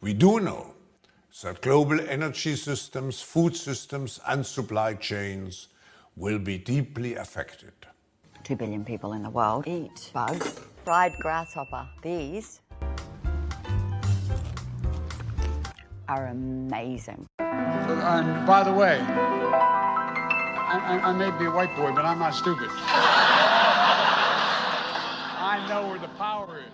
We do know that global energy systems, food systems, and supply chains will be deeply affected. 2 billion people in the world eat bugs. Fried grasshopper. These are amazing. And by the way, I may be a white boy, but I'm not stupid. I know where the power is.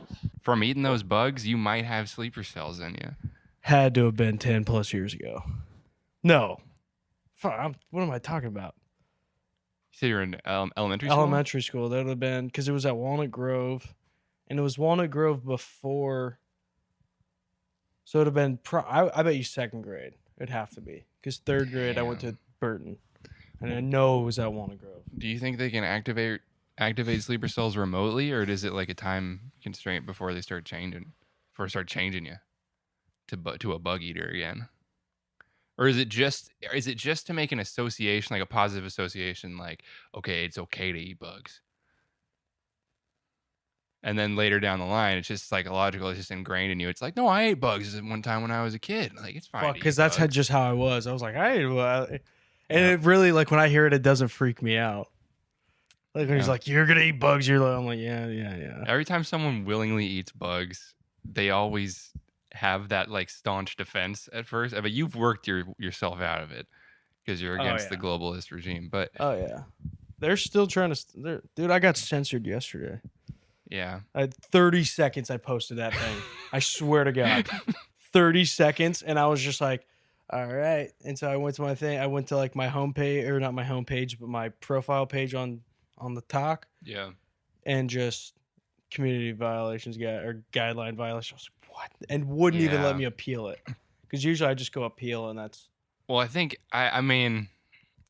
From eating those bugs, you might have sleeper cells in you. Had to have been 10 plus years ago. No. Fuck, what am I talking about? You said you're in elementary school? Elementary school. That would have been, because it was at Walnut Grove. And it was Walnut Grove before. So it would have been, I bet you second grade. It'd have to be. Because third grade, I went to Burton. And I know it was at Walnut Grove. Do you think they can activate sleeper cells remotely, or is it like a time constraint before they start changing you to a bug eater again? Or is it just to make an association, like a positive association, like, okay, it's okay to eat bugs? And then later down the line, it's just psychological. It's just ingrained in you. It's like, no, I ate bugs one time when I was a kid. Like, it's fine. Because that's just how I was. I was like, and it really, like, when I hear it doesn't freak me out. Like, when he's like, you're going to eat bugs, I'm like, yeah. Every time someone willingly eats bugs, they always have that, like, staunch defense at first. But you've worked yourself out of it because you're against the globalist regime. But oh, yeah. They're still trying to... Dude, I got censored yesterday. Yeah. I had 30 seconds I posted that thing. I swear to God. 30 seconds, and I was just like, all right. And so I went to my thing. I went to, like, my homepage, or not my homepage, but my profile page on the talk. Yeah. And just community violations, or guideline violations. I was like, what? And wouldn't even let me appeal it. Because usually I just go appeal, and that's... Well, I think, I mean,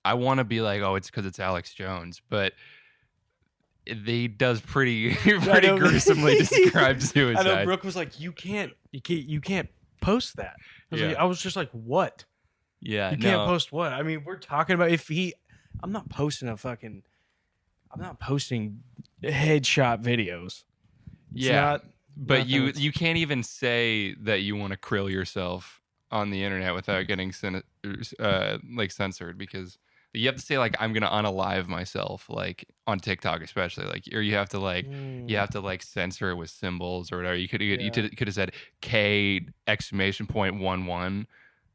I want to be like, oh, it's because it's Alex Jones, but... He does pretty gruesomely describe suicide. I know Brooke was like, you can't post that. I was just like, what? Yeah, you can't post what? I mean, we're talking about I'm not posting headshot videos. But you can't even say that you want to krill yourself on the internet without getting censored, because you have to say, like, I'm gonna unalive myself, like on TikTok especially, like, or you have to censor it with symbols or whatever. You could have said K exclamation point 11.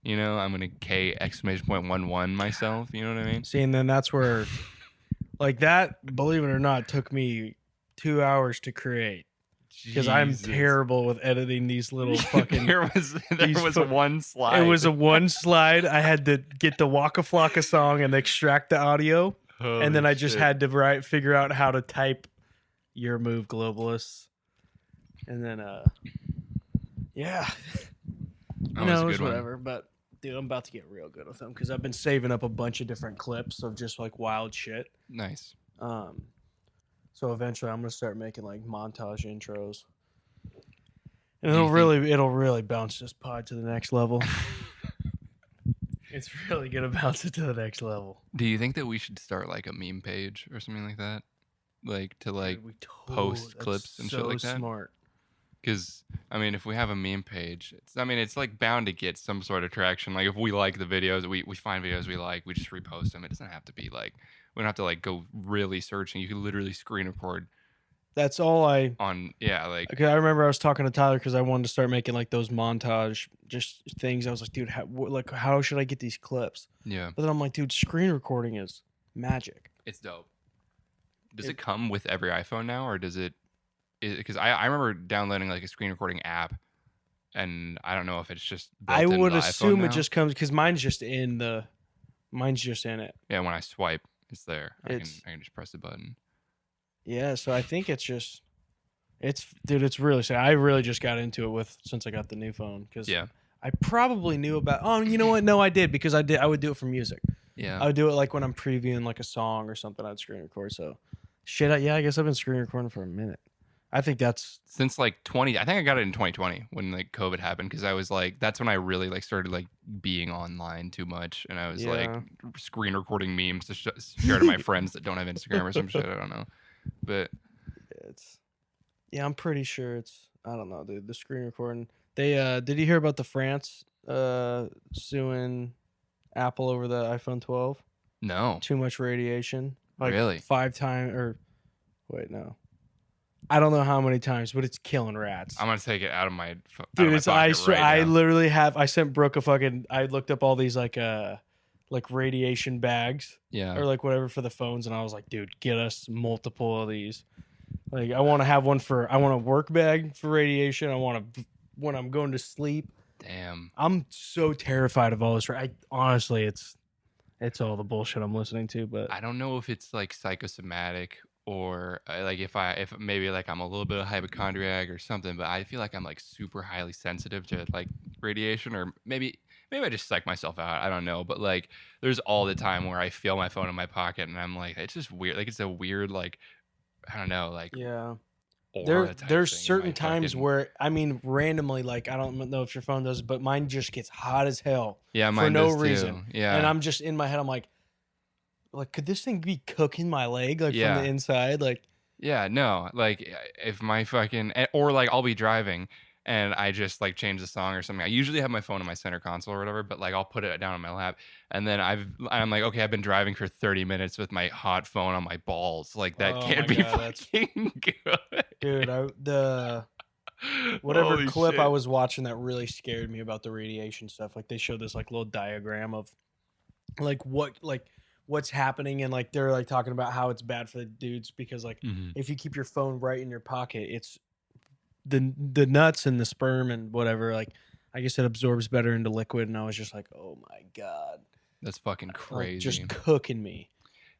You know, I'm gonna K exclamation point 11 myself. You know what I mean? See, and then that's where, like, that, believe it or not, took me 2 hours to create. Because I'm terrible with editing these little fucking... there was one slide. It was a one slide. I had to get the Waka Flocka song and extract the audio. And then I just had to figure out how to type "your move, globalists." And then, yeah. That was a good whatever. But, dude, I'm about to get real good with them because I've been saving up a bunch of different clips of just, like, wild shit. Nice. So eventually I'm gonna start making, like, montage intros. And it'll really bounce this pod to the next level. It's really gonna bounce it to the next level. Do you think that we should start, like, a meme page or something like that? Like, to, like, post clips and shit like that? Smart. Because, I mean, if we have a meme page, it's like bound to get some sort of traction. Like, if we like the videos, we find videos we like, we just repost them. It doesn't have to be like, we don't have to, like, go really searching. You can literally screen record. That's all I... like... Okay, I remember I was talking to Tyler because I wanted to start making, like, those montage just things. I was like, dude, how should I get these clips? Yeah. But then I'm like, dude, screen recording is magic. It's dope. Does it come with every iPhone now, or does it... Because I remember downloading, like, a screen recording app, and I don't know if it's just built I would into assume it just comes... Because mine's just in it. Yeah, when I swipe, it's there. I can just press the button. Yeah, so I think it's it's really sad. I really just got into it since I got the new phone because I probably knew about. Oh, you know what? No, I did because I would do it for music. Yeah, I would do it like when I'm previewing, like, a song or something. I'd screen record. So I guess I've been screen recording for a minute. I think that's since, like, I think I got it in 2020 when, like, COVID happened, because I was like, that's when I really, like, started, like, being online too much, and I was like screen recording memes to share to my friends that don't have Instagram or some shit. I don't know, but I'm pretty sure it's, I don't know, dude. The screen recording, They did you hear about the France suing Apple over the iPhone 12? No. Too much radiation. Like Really? 5 times or wait, no. I don't know how many times, but it's killing rats. I'm gonna take it out of my Dude, it's I literally have. I sent Brooke a fucking. I looked up all these like radiation bags Yeah. or like whatever for the phones, and I was like, dude, get us multiple of these. Like, I want to have one for. I want a work bag for radiation. I want to when I'm going to sleep. Damn. I'm so terrified of all this. Honestly, it's all the bullshit I'm listening to. But I don't know if it's like psychosomatic or like if maybe like I'm a little bit of hypochondriac or something, but I feel like I'm like super highly sensitive to like radiation, or maybe I just psych myself out. I don't know, but like there's all the time where I feel my phone in my pocket and I'm like, it's just weird. Like it's a weird like I don't know, like yeah. aura type There's thing in certain my times fucking- where I mean randomly, like I don't know if your phone does, but mine just gets hot as hell. yeah, for mine no does too. reason. Yeah, And I'm just in my head, I'm like could this thing be cooking my leg like Yeah. from the inside? Like yeah, no, like if my fucking or like I'll be driving and I just like change the song or something. I usually have my phone in my center console or whatever, but like I'll put it down on my lap and then I'm like, okay, I've been driving for 30 minutes with my hot phone on my balls. Like that Oh can't my be God, that's- fucking good. dude, whatever Holy clip I shit. was watching that really scared me about the radiation stuff. Like they showed this like little diagram of like what's happening, and like they're like talking about how it's bad for the dudes because like Mhm. if you keep your phone right in your pocket, it's the nuts and the sperm and whatever, like I guess it absorbs better into liquid, and I was just like, oh my God. That's fucking Like, crazy. just cooking me.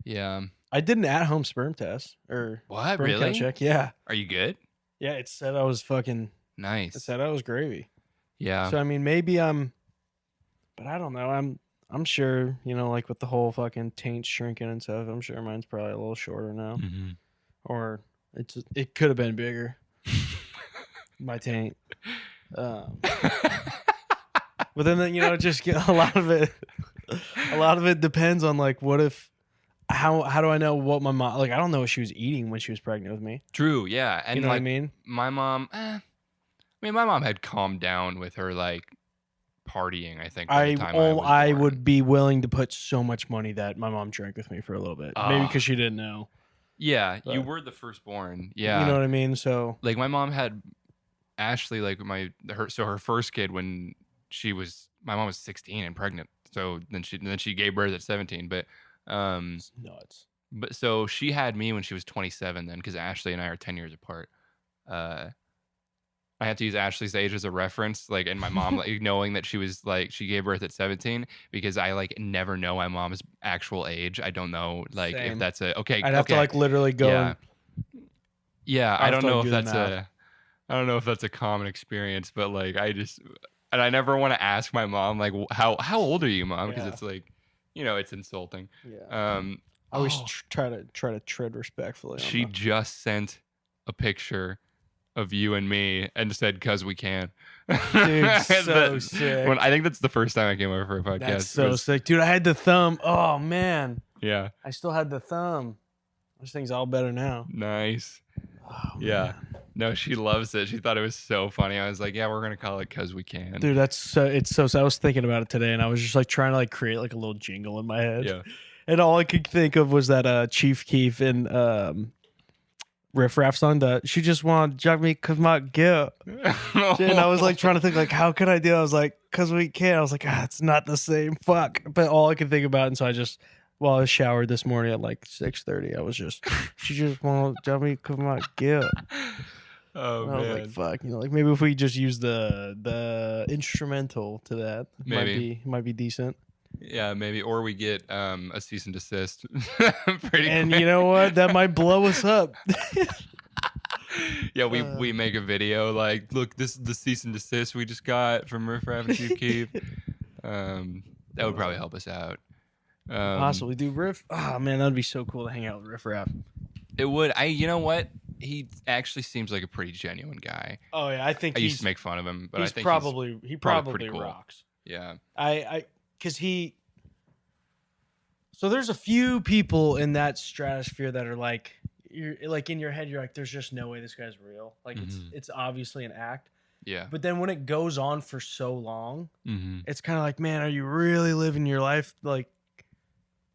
Yeah. I did an at-home sperm test or What? sperm count Really? check. Yeah. Are you good? Yeah, it said I was fucking Nice. it said I was gravy. Yeah. So I mean maybe but I don't know. I'm sure, like with the whole fucking taint shrinking and stuff, I'm sure mine's probably a little shorter now. Mhm. Or it could have been bigger. My taint. But then just get a lot of it depends on like what if how do I know what my mom, like I don't know what she was eating when she was pregnant with me. True. Yeah. And You know like what I mean? my mom, my mom had calmed down with her like partying. I think. By the time I was I born. would be willing to put so much money that my mom drank with me for a little bit. Maybe Ah. because she didn't know. Yeah, you But- were the firstborn. Yeah. You know what I mean? So Like my mom had Ashley, like her first kid when my mom was 16 and pregnant. So then she gave birth at 17. But it's nuts. but so she had me when she was 27 then, because Ashley and I are 10 years apart. I have to use Ashley's age as a reference, like, and my mom like knowing that she gave birth at 17, because I like never know my mom's actual age. I don't know like if Same. that's okay. I'd have to like literally go. Yeah. And, Yeah, I'll I don't have to, know like, if do the that's math. I don't know if that's a common experience, but like and I never want to ask my mom like how old are you, mom? Because Yeah. it's like, it's insulting. yeah. I always oh, try to tread respectfully. on she the- just sent a picture of you and me and said, "'Cause we can." Dude, so That- sick. When I think that's the first time I came over for a podcast. That's so was- sick, dude. I had the thumb. Oh man, Yeah, I still had the thumb. This thing's all better now. nice. Oh, Yeah. man. No, she loves it. She thought it was so funny. I was like, "Yeah, we're gonna call it 'Cause we can." Dude, it's so. I was thinking about it today, and I was just like trying to like create like a little jingle in my head. Yeah. And all I could think of was that Chief Keef and Riff Raff song that she just want to jug me 'cause my girl. And I was like trying to think like how could I do it? I was like 'cause we can. I was like it's not the same. Fuck. But all I could think about, and so I just while I was showered this morning at like 6:30, I was just she just want to jug me 'cause my girl. Oh And I was man. like fuck, like maybe if we just use the instrumental to that, Maybe. it might be decent. Yeah, maybe, or we get a cease and desist. Pretty And quick. you know what? That might blow us up. Yeah, we make a video like, look, this is the cease and desist we just got from Riff Raff and Chief Keef. That would probably help us out. Possibly, dude. Riff. Oh man, that'd be so cool to hang out with Riff Raff. It would. You know what? He actually seems like a pretty genuine guy. Oh yeah, I think I he's used to make fun of him, but I he's think probably pretty probably cool. rocks. Yeah. Because he. So there's a few people in that stratosphere that are like, you're like in your head, you're like, there's just no way this guy's real. Like Mhm. it's obviously an act. Yeah. But then when it goes on for so long, Mm-hmm. it's kind of like, man, are you really living your life like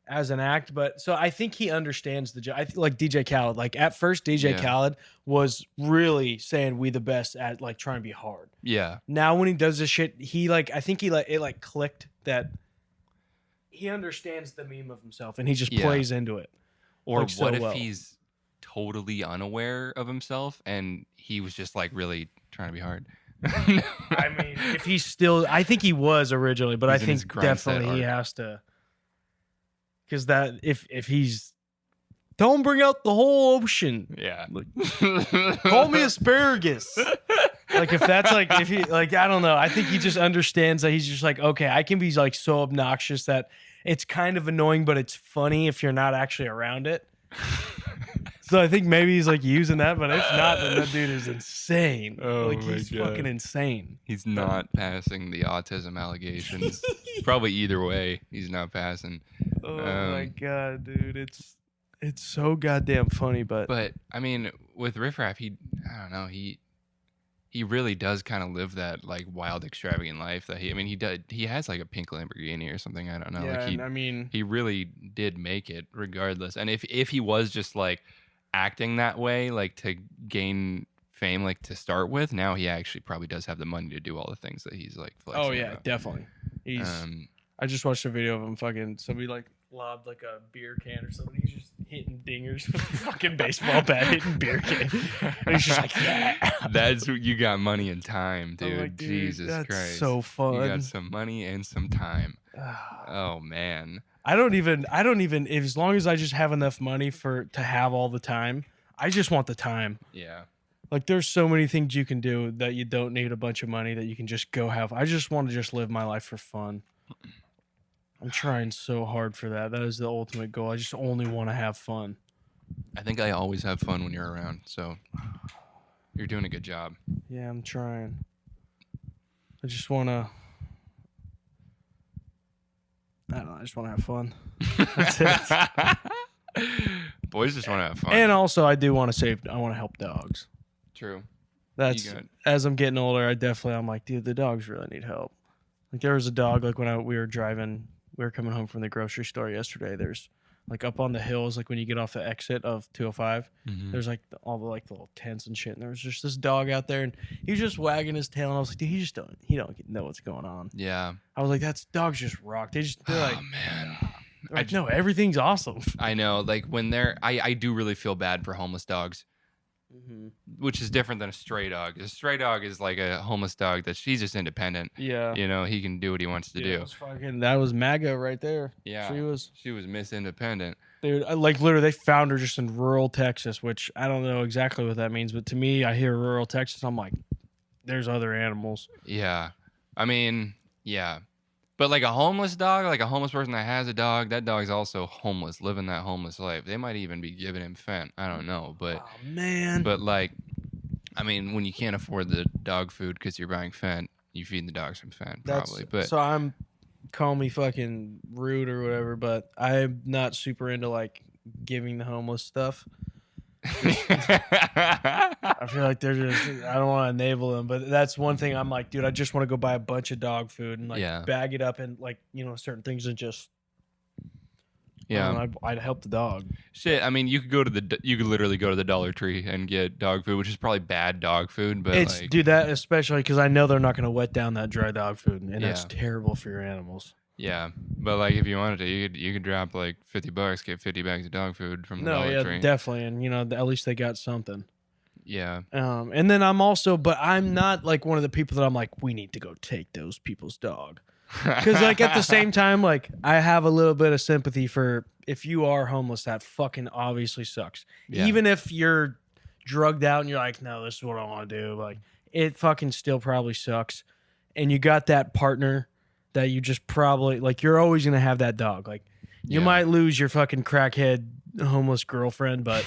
as an act? But so I think he understands I think like DJ Khaled. Like at first, DJ Yeah. Khaled was really saying we the best at like trying to be hard. Yeah. Now when he does this shit, he like I think he like it like clicked that he understands the meme of himself and he just Yeah. plays into it. Or like, so what if well. he's totally unaware of himself and he was just like really trying to be hard? I mean, if he's still, I think he was originally, but He's I in his think grind set definitely he arc. has to, because that if he's, don't bring out the whole ocean. Yeah. Call me asparagus. Like if that's like if he like I don't know. I think he just understands that he's just like, okay, I can be like so obnoxious that it's kind of annoying, but it's funny if you're not actually around it. So I think maybe he's like using that, but if not, then that dude is insane. Oh like my he's God. fucking insane. He's not passing the autism allegations. Probably either way, he's not passing. Oh my god, dude, it's so goddamn funny, but I mean, with Riff Raff, I don't know, he really does kind of live that like wild, extravagant life that he has like a pink Lamborghini or something. I don't know. yeah, Like and I mean, he really did make it regardless. And if he was just like acting that way, like to gain fame, like to start with, now he actually probably does have the money to do all the things that he's like flexing oh yeah, about. definitely. He's. I just watched a video of him fucking somebody like lobbed like a beer can or something. He's just hitting dingers with a fucking baseball bat, hitting beer can. And he's just like, yeah. That's you got money and time, I'm dude. like, dude, Jesus that's Christ. so fun. You got some money and some time. Oh man. I don't even as long as I just have enough money to have all the time. I just want the time. Yeah. Like there's so many things you can do that you don't need a bunch of money that you can just go have. I just want to just live my life for fun. I'm trying so hard for that. That is the ultimate goal. I just only want to have fun. I think I always have fun when you're around, so you're doing a good job. Yeah, I'm trying. I just want to I don't know. I just want to have fun. That's it. Boys just want to have fun. And also, I do want to save. I want to help dogs. True. That's got- as I'm getting older. I'm like, dude, the dogs really need help. Like there was a dog. Like when we were driving, we were coming home from the grocery store yesterday. There's like up on the hills, like when you get off the exit of 205, there's like all the like little tents and shit. And there was just this dog out there, and he was just wagging his tail. And I was like, dude, he don't know what's going on. Yeah. I was like, that's dogs just rock. They're like, Oh man. they're like, no, everything's awesome. I know. Like when I do really feel bad for homeless dogs, which is different than a stray dog. A stray dog is like a homeless dog that she's just independent. Yeah. You know, he can do what he wants to Yeah, do. that was MAGA right there. Yeah. She was Miss Independent. dude. Like literally, they found her just in rural Texas, which I don't know exactly what that means, but to me, I hear rural Texas, I'm like, there's other animals. Yeah. I mean, yeah. But like a homeless dog, like a homeless person that has a dog, that dog's also homeless, living that homeless life. They might even be giving him Fent. I don't know, but Oh man. but like, I mean, when you can't afford the dog food because you're buying Fent, you feed the dogs some Fent, probably. But so call me fucking rude or whatever, but I'm not super into like giving the homeless stuff. I feel like they're just, I don't want to enable them, but that's one thing I'm like, dude, I just want to go buy a bunch of dog food and like bag it up and like, certain things and just, yeah, I'd help the dog. shit. I mean, you could literally go to the Dollar Tree and get dog food, which is probably bad dog food, but It's, like, dude, that especially because I know they're not going to wet down that dry dog food and that's Yeah. terrible for your animals. yeah, but like if you wanted to, you could drop like $50, get 50 bags of dog food from the No, Dollar yeah, Tree. definitely. And, at least they got something. Yeah, And then I'm not like one of the people that I'm like, we need to go take those people's dog. Because like at the same time, like I have a little bit of sympathy for if you are homeless, that fucking obviously sucks. Yeah. Even if you're drugged out and you're like, no, this is what I want to do. Like it fucking still probably sucks. And you got that partner that you just probably like, you're always going to have that dog. Like you Yeah. might lose your fucking crackhead homeless girlfriend, but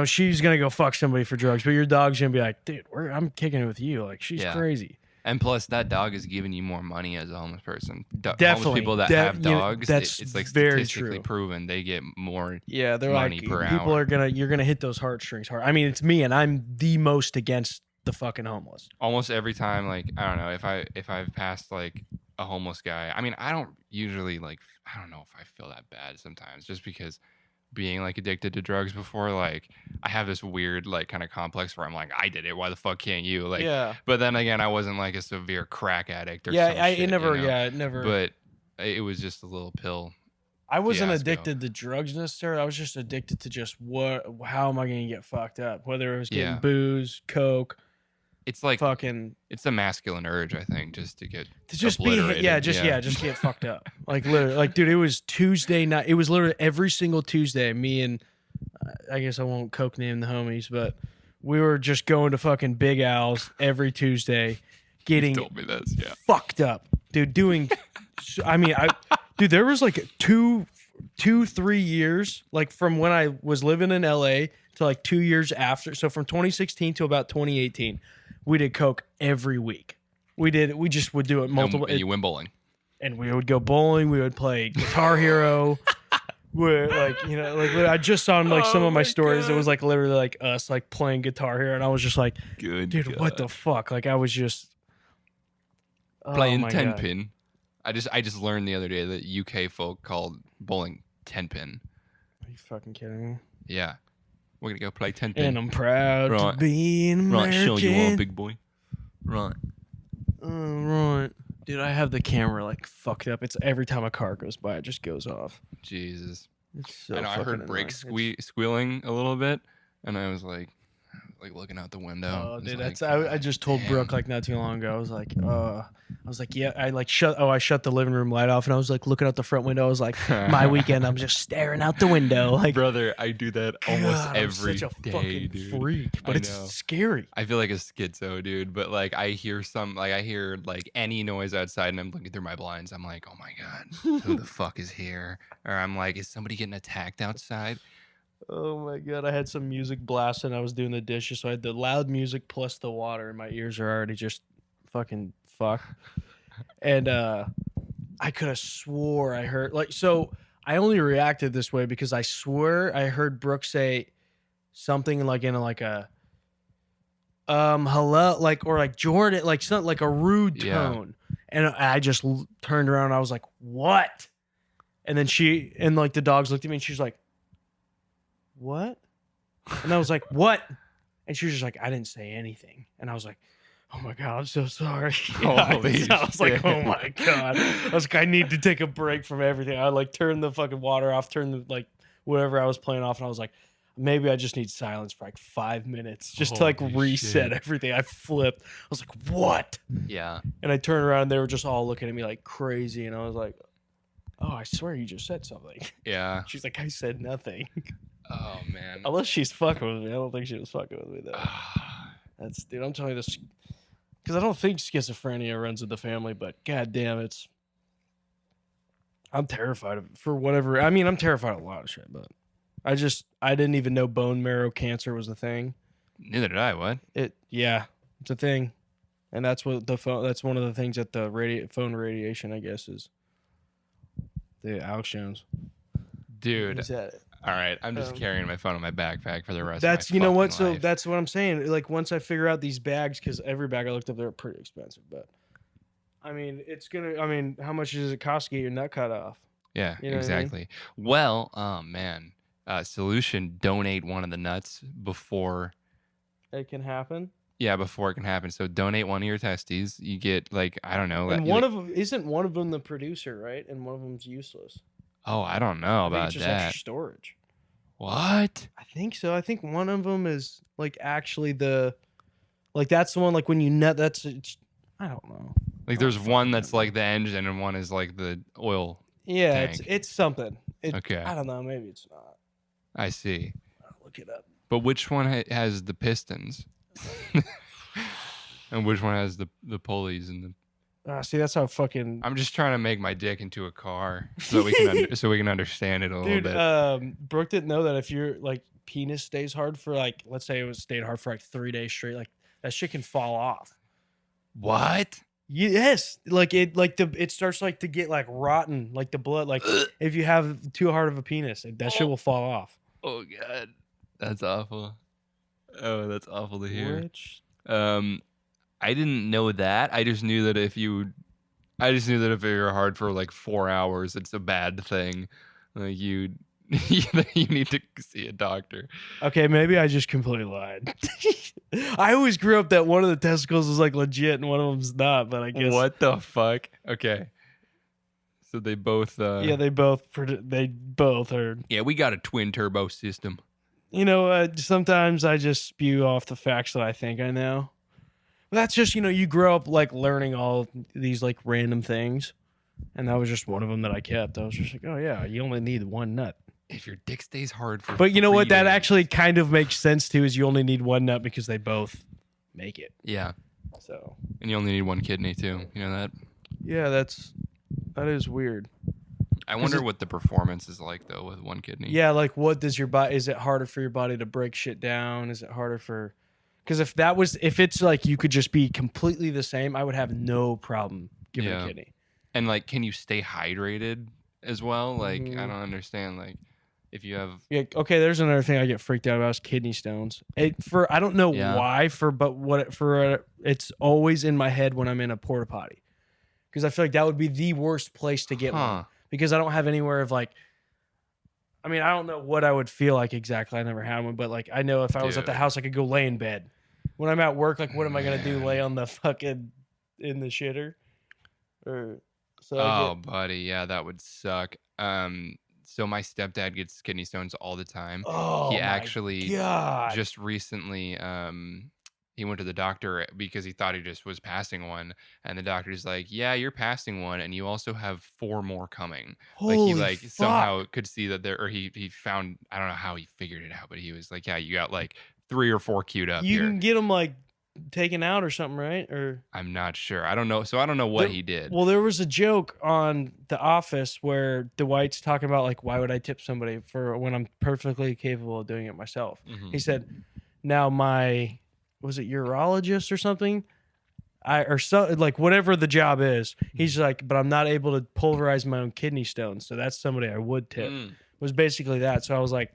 she's going to go fuck somebody for drugs, but your dog's going to be like, dude, I'm kicking it with you. Like she's Yeah. crazy. and plus that dog is giving you more money as a homeless person. Homeless Definitely. people that have dogs, that's it's like very statistically true. proven they get more. Yeah, they're money like per people hour. you're gonna hit those heartstrings hard. I mean, it's me, and I'm the most against the fucking homeless. Almost every time, like, I don't know, if I've passed like a homeless guy, I mean, I don't usually like, I don't know if I feel that bad sometimes, just because being like addicted to drugs before, like I have this weird like kind of complex where I'm like, I did it, why the fuck can't you? Like, Yeah. but then again, I wasn't like a severe crack addict or Yeah, some it shit, never. you know? Yeah, it never. But it was just a little pill. I wasn't fiasco. addicted to drugs necessarily. I was just addicted to just how am I going to get fucked up? Whether it was getting booze, coke, It's like fucking it's a masculine urge, I think, just to get to just be obliterated. just get fucked up. Like literally, like dude, it was Tuesday night. It was literally every single Tuesday. Me and I guess I won't coke name the homies, but we were just going to fucking Big Al's every Tuesday, getting told me this, yeah. fucked up, dude. Doing, I mean, dude, there was like 3 years, like from when I was living in LA to like 2 years after. So from 2016 to about 2018, we did coke every week. We just would do it multiple. And you went bowling. And we would go bowling. We would play Guitar Hero. We're like, you know, like I just saw like some of my stories. It was like literally like us like playing Guitar Hero, and I was just like, Good dude, what the fuck? Like I was just playing my 10 God. pin. I just learned the other day that UK folk called bowling 10 pin. Are you fucking kidding me? Yeah. We're gonna go play 10 pin. And I'm proud to Right. be an Right, American. show you all, big boy. Right. Right. Dude, I have the camera like fucked up. It's every time a car goes by, it just goes off. Jesus. It's so I know I fucking heard brakes annoying. squealing a little bit, and I was like looking out the window. Oh, It's dude, like, that's I just told damn. Brooke like not too long ago. I was like, yeah, I like I shut the living room light off, and I was like looking out the front window. I was like, my weekend, I'm just staring out the window, like, Brother, I do that almost God, every I'm such a day, fucking dude. freak, but I it's know. scary. I feel like a schizo, dude. But like, I hear like any noise outside, and I'm looking through my blinds. I'm like, oh my god, who the fuck is here? Or I'm like, is somebody getting attacked outside? Oh my God, I had some music blasting. I was doing the dishes, so I had the loud music plus the water, and my ears are already just fucking fucked. And I could have swore I heard so I only reacted this way because I swear I heard Brooke say something like in like a hello, like, or like Jordan, like something like a rude Yeah. tone. And I just turned around and I was like, what? And then like the dogs looked at me and she was like, what? And I was like, what? And she was just like, I didn't say anything. And I was like, oh my God, I'm so sorry. Holy I was like, shit. oh my God. I was like, I need to take a break from everything. I like turned the fucking water off, turned the like whatever I was playing off, and I was like, maybe I just need silence for like 5 minutes just to like Holy reset shit. everything. I flipped. I was like, what? Yeah. And I turned around and they were just all looking at me like crazy. And I was like, oh, I swear you just said something. Yeah. She's like, I said nothing. Oh man. Unless she's fucking with me. I don't think she was fucking with me though. That's, dude, I'm telling you this because I don't think schizophrenia runs in the family, but god damn, I'm terrified of it for whatever. I mean, I'm terrified of a lot of shit, but I didn't even know bone marrow cancer was a thing. Neither did I. What? Yeah, it's a thing. And that's what that's one of the things that the phone radiation, I guess, is the Alex Jones. Dude. Is that All right. I'm just carrying my phone in my backpack for the rest That's of my you know what? fucking So life. that's what I'm saying. Like once I figure out these bags, because every bag I looked up, they're pretty expensive. But I mean, how much does it cost to get your nut cut off? Yeah, You know what I mean? exactly. Well, oh man. Solution, donate one of the nuts before It can happen. before it can happen. So donate one of your testes. You get like, I don't know. And you- one of them isn't one of them the producer, right? And one of them's useless. Oh, I don't know I think about it's just that. extra storage. What? I think so. I think one of them is like actually that's the one like when you nut. I don't know. Like there's one that's like the engine and one is like the oil. Yeah, Tank. it's something. Okay. I don't know. Maybe it's not. I see. I'll look it up. But which one has the pistons? And which one has the pulleys and the... See, that's how fucking I'm just trying to make my dick into a car so that we can so we can understand it a little dude. bit. Brooke didn't know that if your like penis stays hard for like, let's say it stayed hard for like 3 days straight, like that shit can fall off. What? Yes, like it starts like to get like rotten, like the blood. Like if you have too hard of a penis, that shit will fall off. Oh god, that's awful. Oh, that's awful to hear. Which I didn't know that. I just knew that if you were hard for like 4 hours, it's a bad thing. Like you need to see a doctor. Okay, maybe I just completely lied. I always grew up that one of the testicles was like legit and one of them's not, but I guess What the fuck? Okay. So they both yeah, they both are. Yeah, we got a twin turbo system. You know, sometimes I just spew off the facts that I think I know. But that's just, you grow up like learning all these like random things. And that was just one of them that I kept. I was just like, oh yeah, you only need one nut. If your dick stays hard for But you know 3 what? That days- actually kind of makes sense too, is you only need one nut because they both make it. Yeah. So And you only need one kidney too. You know that? yeah, that is weird. I wonder what the performance is like though with one kidney. Yeah, like what does your body? Is it harder for your body to break shit down? Is it harder for? Because if it's like you could just be completely the same, I would have no problem giving a kidney. And like, can you stay hydrated as well? Like, Mm-hmm. I don't understand. Like, if you have Yeah. Okay. There's another thing I get freaked out about is kidney stones. I don't know Yeah. why it's always in my head when I'm in a porta potty, because I feel like that would be the worst place to get one, because I don't have anywhere of like. I mean, I don't know what I would feel like exactly. I never had one, but like I know if I was at the Dude. house, I could go lay in bed. When I'm at work, like what am I gonna do? Lay on the fucking in the shitter? Or so. Oh, buddy, yeah, that would suck. So my stepdad gets kidney stones all the time. Oh, He my actually God. just recently he went to the doctor because he thought he just was passing one, and the doctor's like, "Yeah, you're passing one, and you also have 4 more coming." Holy like he fuck. somehow could see that there, or he found, I don't know how he figured it out, but he was like, "Yeah, you got like 3 or 4 queued up You here." can get them like taken out or something, right? Or I'm not sure. I don't know. So I don't know what he did. well, there was a joke on The Office where Dwight's talking about like, why would I tip somebody for when I'm perfectly capable of doing it myself? Mhm. He said, now was it urologist or something? Like whatever the job is, he's like, but I'm not able to pulverize my own kidney stones, so that's somebody I would tip. Was basically that. So I was like,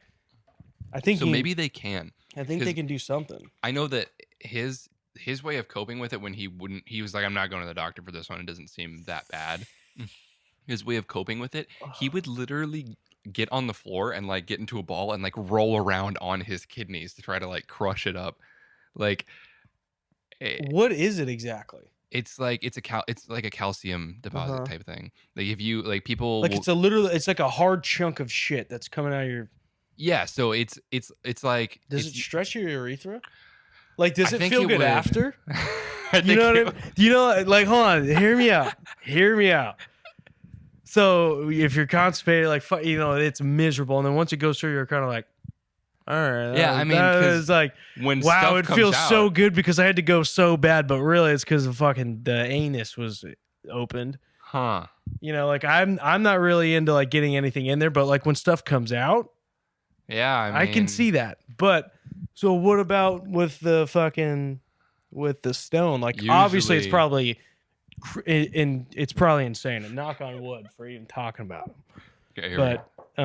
I think So maybe they can. I think they 'cause can do something. I know that his way of coping with it when he was like, I'm not going to the doctor for this one. It doesn't seem that bad. His way of coping with it, he would literally get on the floor and like get into a ball and like roll around on his kidneys to try to like crush it up. Like What is it exactly? it's like a calcium deposit type thing. Like if you like people Like will- it's like a hard chunk of shit that's coming out of your. yeah, so it's like Does it's, it stretch your urethra? Like, does I it think feel it good would. after? I You think know what I it mean? You know, like, hold on, hear me out. Hear me out. So if you're constipated, like, it's miserable, and then once it goes through, you're kind of like, all right. Yeah, I mean, that 'cause is like, when wow, stuff it comes feels so out- good because I had to go so bad, but really it's because the anus was opened. Huh. You know, like I'm not really into like getting anything in there, but like when stuff comes out, Yeah, I can mean, see that. But so what about with the stone? Like obviously it's Usually- probably it's probably insane. And knock on wood for even talking about them. Okay, here we go. But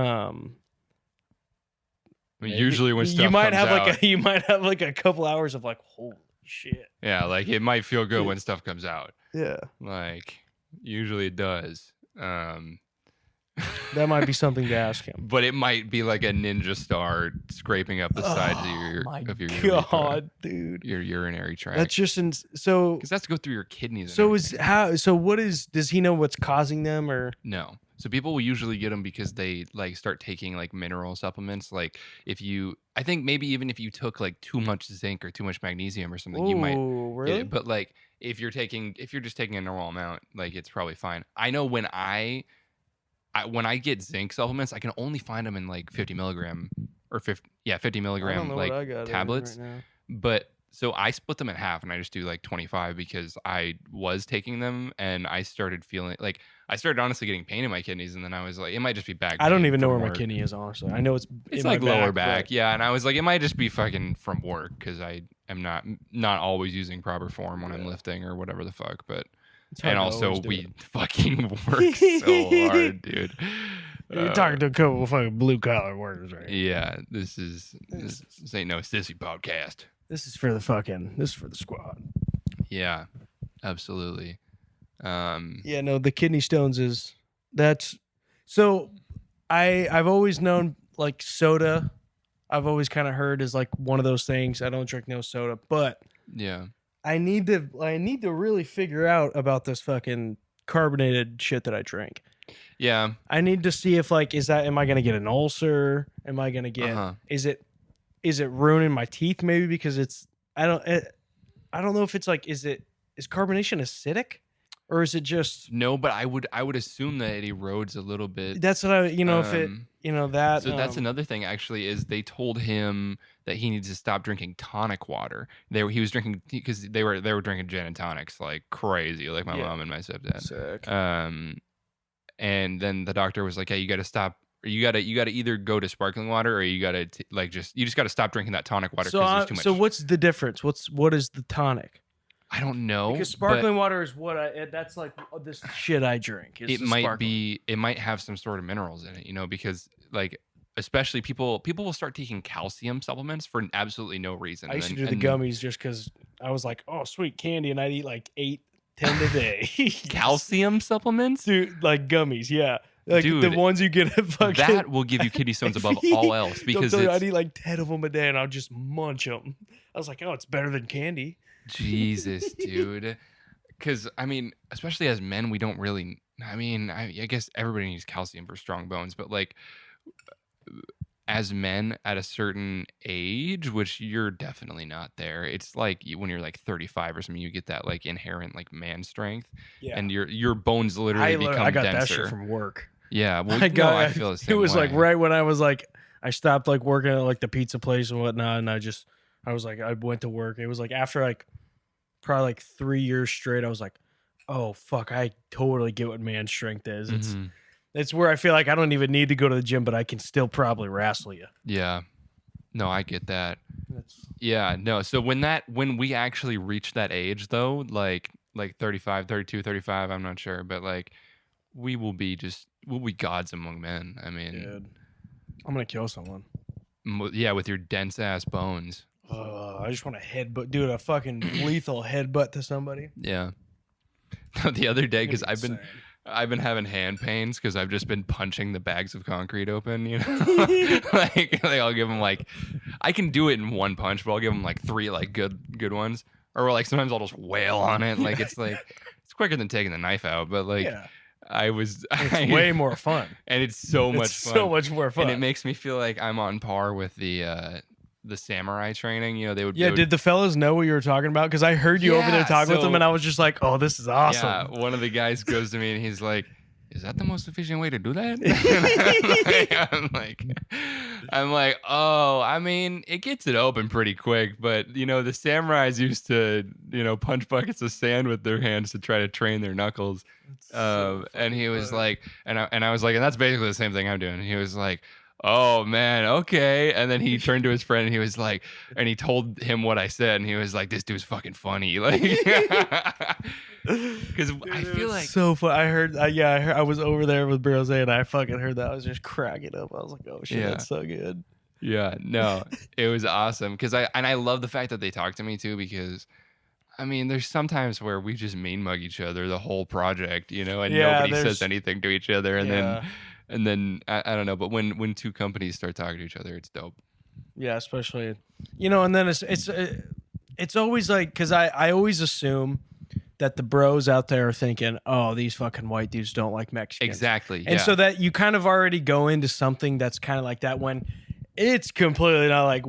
I mean, usually when stuff you might comes have out, you might have like a couple hours of like holy shit. yeah, like it might feel good when stuff comes out. Yeah. Like usually it does. That might be something to ask him. But it might be like a ninja star scraping up the sides of your My urethra, God, dude. your urinary tract. That's just so because that's to go through your kidneys. And so everything. does he know what's causing them or No. So people will usually get them because they like start taking like mineral supplements. Like I think maybe even if you took like too much zinc or too much magnesium or something, you might Ooh, get really? it. But like if you're just taking a normal amount, like it's probably fine. I know when I get zinc supplements, I can only find them in like 50 milligram or 50 milligram like tablets. Right now. But so I split them in half and I just do like 25 because I was taking them and I started feeling like I started honestly getting pain in my kidneys, and then I was like, it might just be back. I don't pain even know from where my work. kidney is, honestly. I know it's It's in my like lower back, back, yeah. And I was like, it might just be fucking from work because I am not always using proper form when I'm lifting or whatever the fuck. But It's hard and to also always do we it. fucking work so hard, dude. You're talking to a couple of fucking blue collar workers, right? Yeah, this ain't no sissy podcast. This is for the squad. Yeah, absolutely. Yeah, no, the kidney stones that's so I've always known like soda. I've always kind of heard is like one of those things. I don't drink no soda, but Yeah. I need to really figure out about this fucking carbonated shit that I drink. Yeah. I need to see if like am I gonna get an ulcer? Am I gonna get is it ruining my teeth maybe because I don't know if it's like is carbonation acidic or is it just No, but I would assume that it erodes a little bit. that's what I if it that So that's another thing actually is they told him that he needs to stop drinking tonic water. He was drinking because they were drinking gin and tonics like crazy, like my mom and my stepdad. sick. And then the doctor was like, "Hey, you got to stop. You got to either go to sparkling water or you got to you just got to stop drinking that tonic water because there's too much." So what's the difference? What is the tonic? I don't know Because sparkling water is that's like this shit I drink. It might have some sort of minerals in it, because like especially people will start taking calcium supplements for absolutely no reason. I used to do the gummies just because I was like, oh sweet candy, and I'd eat like 8, 10 a day. Calcium supplements, dude, like gummies, yeah. Like dude, the ones you get at fucking that will give you kidney stones above all else because I'd eat like 10 of them a day and I'll just munch them. I was like, oh, it's better than candy. Jesus, dude. Because, I mean, especially as men, we don't really. I guess everybody needs calcium for strong bones, but like as men at a certain age, which you're definitely not there, it's like when you're like 35 or something, you get that like inherent like man strength, and your bones literally become I got denser. that shit from work. Yeah, well, I feel the same It was way. like right when I was like, I stopped like working at like the pizza place and whatnot, and I was like, I went to work. It was like after like probably like 3 years straight, I was like, oh fuck, I totally get what man strength is. It's where I feel like I don't even need to go to the gym, but I can still probably wrestle you. Yeah. No, I get that. Yeah, no. So when we actually reach that age though, like 35, 32, 35, I'm not sure, but like we'll be gods among men. I mean, dude, I'm going to kill someone. Yeah, with your dense ass bones. I just want to headbutt, dude, a fucking lethal headbutt to somebody. Yeah. The other day, because I've been having hand pains because I've just been punching the bags of concrete open, like I'll give them like, I can do it in one punch, but I'll give them like 3 like good ones, or like sometimes I'll just wail on it, like it's quicker than taking the knife out, but like it's way more fun, and it's so much fun, so much more fun, and it makes me feel like I'm on par with the samurai training. Did the fellas know what you were talking about? Because I heard you over there talking with them, and I was just like, oh, this is awesome. Yeah, one of the guys goes to me and he's like, is that the most efficient way to do that? I'm like, oh, I mean, it gets it open pretty quick, but the samurais used to, punch buckets of sand with their hands to try to train their knuckles. And he was like, and I was like, and that's basically the same thing I'm doing. And he was like, oh man, okay. And then he turned to his friend and he was like, and he told him what I said, and he was like, this dude's fucking funny. Like, because I feel like so fun. I heard, I was over there with BuGz and I fucking heard that. I was just cracking up. I was like, oh shit, that's so good. Yeah, no, it was awesome. Because I love the fact that they talk to me too, because I mean, there's sometimes where we just mean mug each other the whole project, and nobody says anything to each other, and then I don't know, but when two companies start talking to each other, it's dope. Yeah, especially and then it's always like, because I always assume that the bros out there are thinking, oh, these fucking white dudes don't like Mexicans. Exactly. And so that you kind of already go into something that's kind of like that when it's completely not like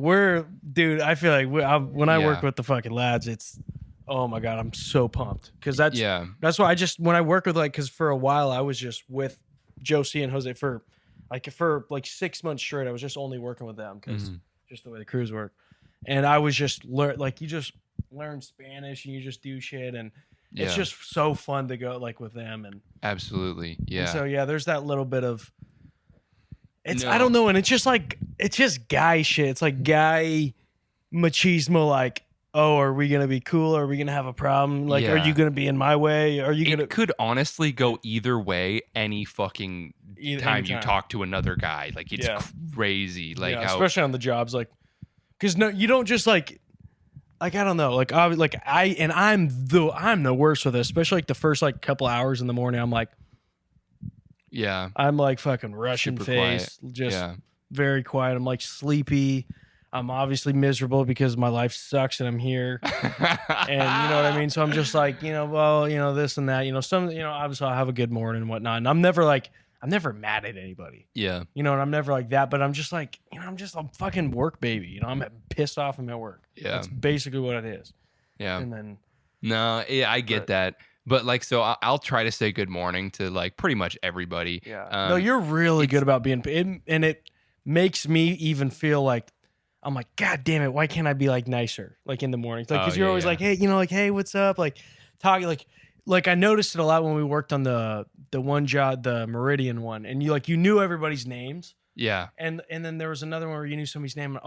dude, I feel like when I work with the fucking lads, it's, oh my God, I'm so pumped. Because that's why when I work with because for a while I was just with Josie and Jose for 6 months straight. I was just only working with them because just the way the crews work. And I was just you just learn Spanish and you just do shit, and it's just so fun to go with them. And absolutely, yeah. And so there's that little bit of I don't know, and it's just guy shit. It's like guy machismo, like, oh, are we gonna be cool? Are we gonna have a problem? Like, are you gonna be in my way? Are you gonna? It could honestly go either way. Any fucking time you talk to another guy, like it's crazy. Like, especially on the jobs, like, because you don't just like I don't know, like I'm the worst with it, especially like the first like couple hours in the morning. I'm like fucking Russian Super face, quiet. just Yeah. very quiet. I'm like sleepy. I'm obviously miserable because my life sucks and I'm here. And you know what I mean? So I'm just like, this and that, obviously I'll have a good morning and whatnot. And I'm never mad at anybody, Yeah. and I'm never like that, but I'm just like, I'm fucking work baby. I'm pissed off. I'm at work. Yeah. That's basically what it is. Yeah. And then, No, yeah, I get that. But like, so I'll try to say good morning to like pretty much everybody. yeah, no, you're really good about and it makes me even feel like, I'm like, God damn it, why can't I be like nicer, like in the mornings? Like, because you're always like, hey, hey, what's up? Like, talking like I noticed it a lot when we worked on the one job, the Meridian one, and you knew everybody's names. Yeah. And then there was another one where you knew somebody's name.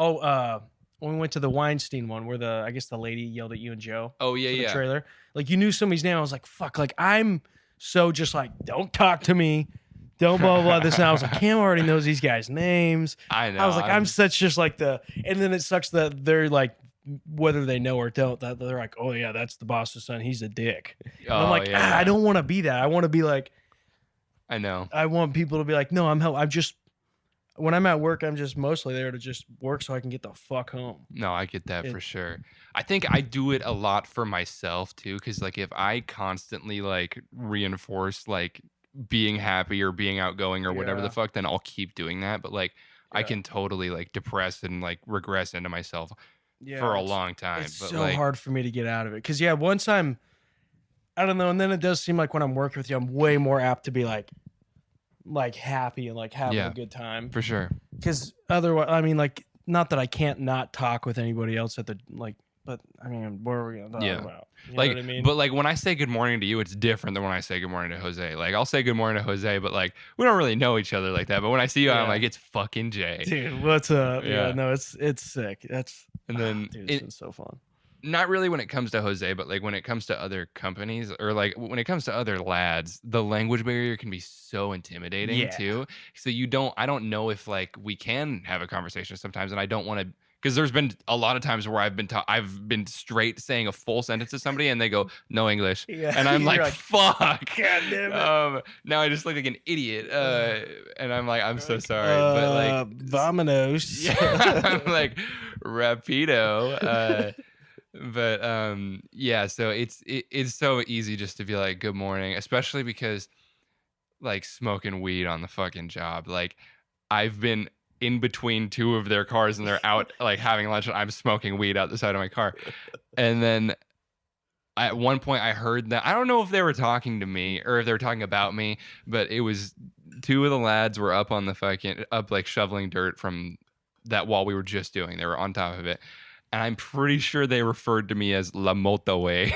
When we went to the Weinstein one, where I guess the lady yelled at you and Joe. Oh yeah, for the yeah. trailer. Like you knew somebody's name. I was like, fuck. Like I'm so just like, don't talk to me. Don't blah, blah, blah, this. And I was like, Cam already knows these guys' names. I know. I was like, I'm such just like and then it sucks that they're like, whether they know or don't, that they're like, oh yeah, that's the boss's son. He's a dick. And I'm like, yeah. I don't want to be that. I want to be like, I know. I want people to be like, no, I'm just, when I'm at work, I'm just mostly there to just work so I can get the fuck home. No, I get that for sure. I think I do it a lot for myself too, because like if I constantly like reinforce like being happy or being outgoing or whatever the fuck, then I'll keep doing that. But like I can totally like depress and like regress into myself for a long time. It's but so like, hard for me to get out of it. Because once I don't know, and then it does seem like when I'm working with you, I'm way more apt to be like happy and like having a good time. for sure. Because otherwise, I mean, like, not that I can't not talk with anybody else at the but I mean, what are we gonna talk about? You know like, what I mean? but like when I say good morning to you, it's different than when I say good morning to Jose. Like I'll say good morning to Jose, but like we don't really know each other like that. But when I see you, I'm like, it's fucking Jay. Dude, what's up? Yeah. No, it's sick. And then dude, it's been so fun. Not really when it comes to Jose, but like when it comes to other companies or like when it comes to other lads, the language barrier can be so intimidating too. So I don't know if like we can have a conversation sometimes, and I don't want to, because there's been a lot of times where I've been straight saying a full sentence to somebody and they go no English, and I'm like, fuck, God damn it. Now I just look like an idiot, and I'm like, I'm so sorry, but like Vamonos. yeah, I'm like rapido. But so it's so easy just to be like good morning, especially because like smoking weed on the fucking job. Like I've been in between two of their cars and they're out like having lunch and I'm smoking weed out the side of my car. And then at one point I heard that, I don't know if they were talking to me or if they were talking about me, but it was two of the lads were up like shoveling dirt from that wall we were just doing. They were on top of it. And I'm pretty sure they referred to me as La Motoe,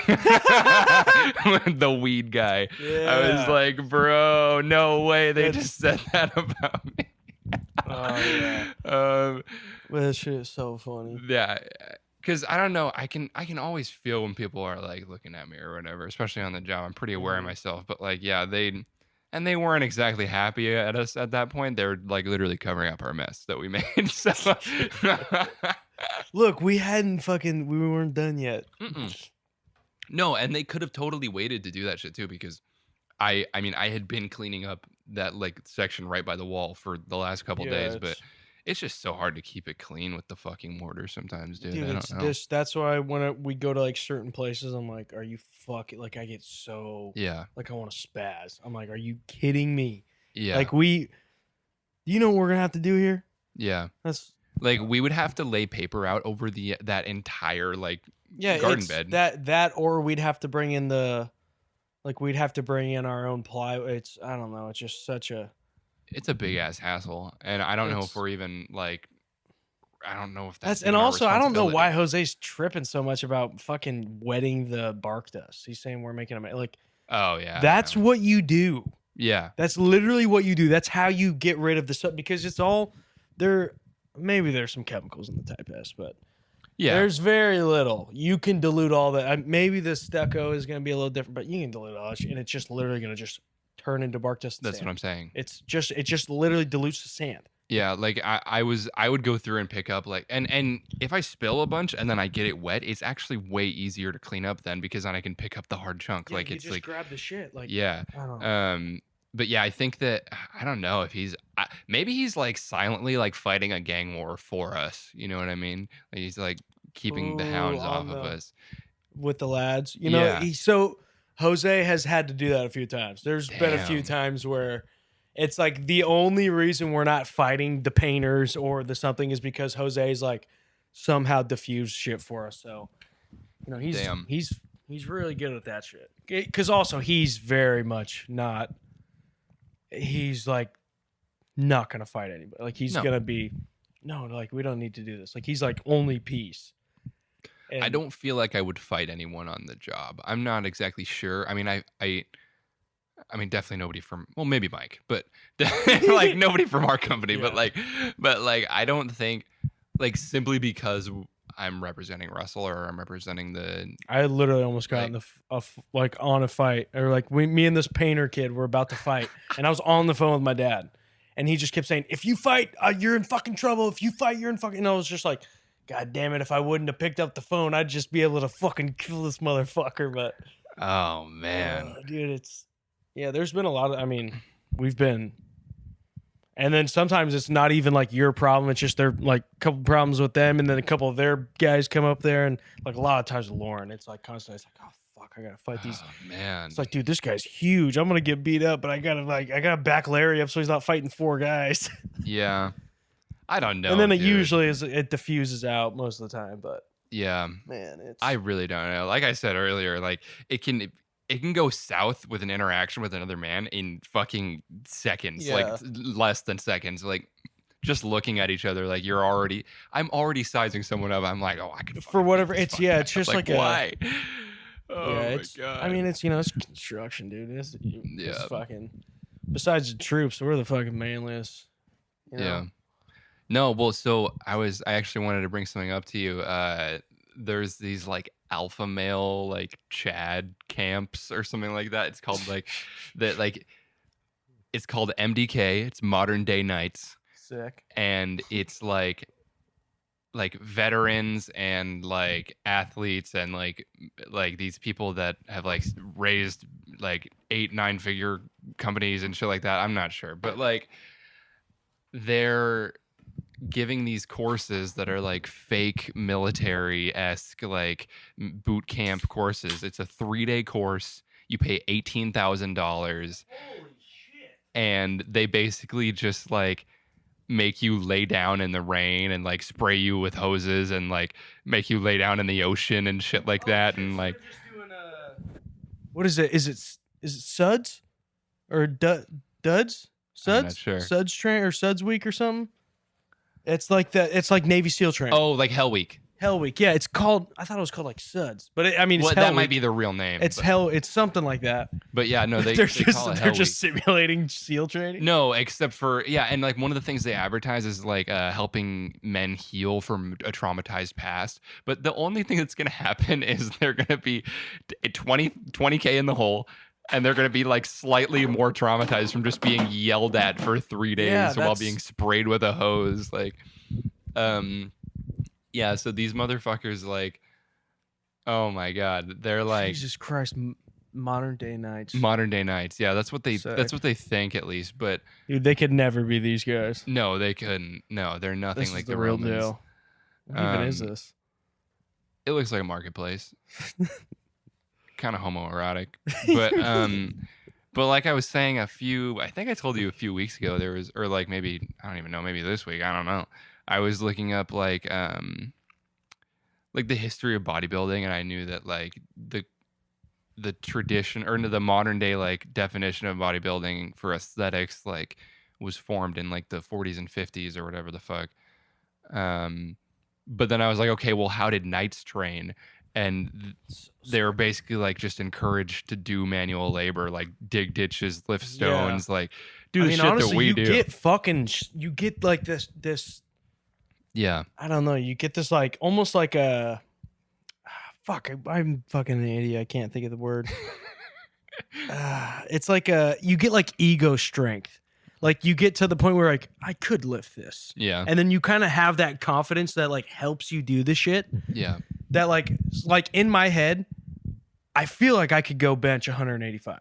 the weed guy. Yeah. I was like, bro, no way. They just said that about me. Oh yeah. That shit is so funny. Yeah, because I don't know. I can always feel when people are like looking at me or whatever, especially on the job. I'm pretty aware of myself, but like, yeah, they weren't exactly happy at us at that point. They were like literally covering up our mess that we made. So. Look, we weren't done yet. No, and they could have totally waited to do that shit too, because I mean I had been cleaning up that like section right by the wall for the last couple days, but it's just so hard to keep it clean with the fucking mortar sometimes, dude. I don't know. That's why when we go to like certain places, I'm like, are you fucking, like I get so like I want to spaz. I'm like, are you kidding me? Yeah. Like you know what we're gonna have to do here? Yeah. That's like we would have to lay paper out over that entire like garden bed. That or we'd have to bring in our own plywood. I don't know. It's just it's a big ass hassle, and I don't know if we're even like, I don't know if that's and also I don't know why Jose's tripping so much about fucking wetting the bark dust. He's saying we're making them like, oh yeah, that's what you do. Yeah, that's literally what you do. That's how you get rid of the stuff, because it's all there. Maybe there's some chemicals in the type S, but there's very little. You can dilute all that. Maybe the stucco is going to be a little different, but you can dilute all that shit, and it's just literally going to just turn into bark dust. That's what I'm saying. It just literally dilutes the sand. Yeah, like I would go through and pick up like and if I spill a bunch and then I get it wet, it's actually way easier to clean up then because then I can pick up the hard chunk. Yeah, Like you it's just like grab the shit. Like, yeah. I don't know. But yeah, I think that I don't know if maybe he's like silently like fighting a gang war for us. You know what I mean? Like he's like keeping the hounds off on of the us. with the lads. Yeah. So Jose has had to do that a few times. There's been a few Damn. times where it's like the only reason we're not fighting the painters or the something is because Jose's like somehow diffused shit for us. So, Damn. he's really good at that shit. Because also he's very much not. He's like not gonna fight anybody. Like he's No. gonna be no. Like we don't need to do this. Like he's like only peace. I And- don't feel like I would fight anyone on the job. I'm not exactly sure. I mean, I mean, definitely nobody from, well, maybe Mike, but like nobody from our company. Yeah. But like, I don't think, like, simply because I'm representing Russell or I'm representing the. I literally almost got Like- on a fight, or like me and this painter kid were about to fight, and I was on the phone with my dad, and he just kept saying, "If you fight, you're in fucking trouble. If you fight, you're in fucking." And I was just like, "God damn it! If I wouldn't have picked up the phone, I'd just be able to fucking kill this motherfucker." But Oh man, dude, there's been a lot of. I mean, we've been. And then sometimes it's not even like your problem. It's just their like couple problems with them, and then a couple of their guys come up there, and like a lot of times with Lauren, it's like constantly, it's like, oh fuck, I gotta fight these. oh man. It's like, dude, this guy's huge. I'm gonna get beat up, but I gotta back Larry up so he's not fighting four guys. Yeah, I don't know. and then it dude. usually it diffuses out most of the time. But Yeah, man, it's I really don't know. Like I said earlier, like it can go south with an interaction with another man in fucking seconds, Yeah. like less than seconds. Like just looking at each other, like I'm already sizing someone up. I'm like, oh, I could for fucking whatever. beat this It's fucking guy it's up. just like why? Oh yeah, my it's. god. I mean, it's it's construction, dude. It's Yeah. fucking. Besides the troops, we're the fucking manliest. Yeah. No, well, so I actually wanted to bring something up to you. There's these like alpha male like Chad camps or something like that. It's called like it's called MDK. It's Modern Day Knights, Sick. and it's like veterans and like athletes and like these people that have like raised like 8-9 figure companies and shit like that. I'm not sure, but like they're giving these courses that are like fake military-esque like boot camp courses. It's a 3-day course. You pay $18,000. Holy shit. And they basically just like make you lay down in the rain and like spray you with hoses and like make you lay down in the ocean and shit like that. And like, They're just doing what is it? Is it Suds or Duds? Suds? I'm not sure. Suds train or Suds week or something? It's like that. It's like Navy SEAL training. oh, like Hell Week. Hell Week. Yeah, it's called. I thought it was called like Suds, but I mean, it's Well, Hell that might Week. be the real name. It's but, Hell. It's something like that. But yeah, no, they they're call it Hell they're just Week. simulating SEAL training. No, except for yeah, and like one of the things they advertise is like helping men heal from a traumatized past. But the only thing that's gonna happen is they're gonna be 20K in the hole, and they're gonna be like slightly more traumatized from just being yelled at for 3 days Yeah, while that's- being sprayed with a hose. Like, yeah. So these motherfuckers, like, oh my god, they're like Jesus Christ, Modern Day Knights. Modern Day Knights. Yeah, that's what they Sick. think at least. But Dude, they could never be these guys. no, they couldn't. No, they're nothing This like is the real Romans. deal. What even is Um, this? It looks like a marketplace. Kind of homoerotic. But like I was saying I think I told you a few weeks ago, there was, or like maybe, I don't even know, maybe this week, I don't know. I was looking up like the history of bodybuilding, and I knew that like the tradition or the modern day like definition of bodybuilding for aesthetics like was formed in like the 40s and 50s or whatever the fuck. But then I was like, okay, well, how did knights train? And they were basically like just encouraged to do manual labor, like dig ditches, lift stones, like do the shit honestly, that we you do. get fucking, you get like this. Yeah. I don't know. You get this like almost like a fuck. I'm fucking an idiot. I can't think of the word. It's like you get like ego strength. Like you get to the point where like I could lift this. Yeah. And then you kind of have that confidence that like helps you do the shit. Yeah. That like in my head, I feel like I could go bench 185.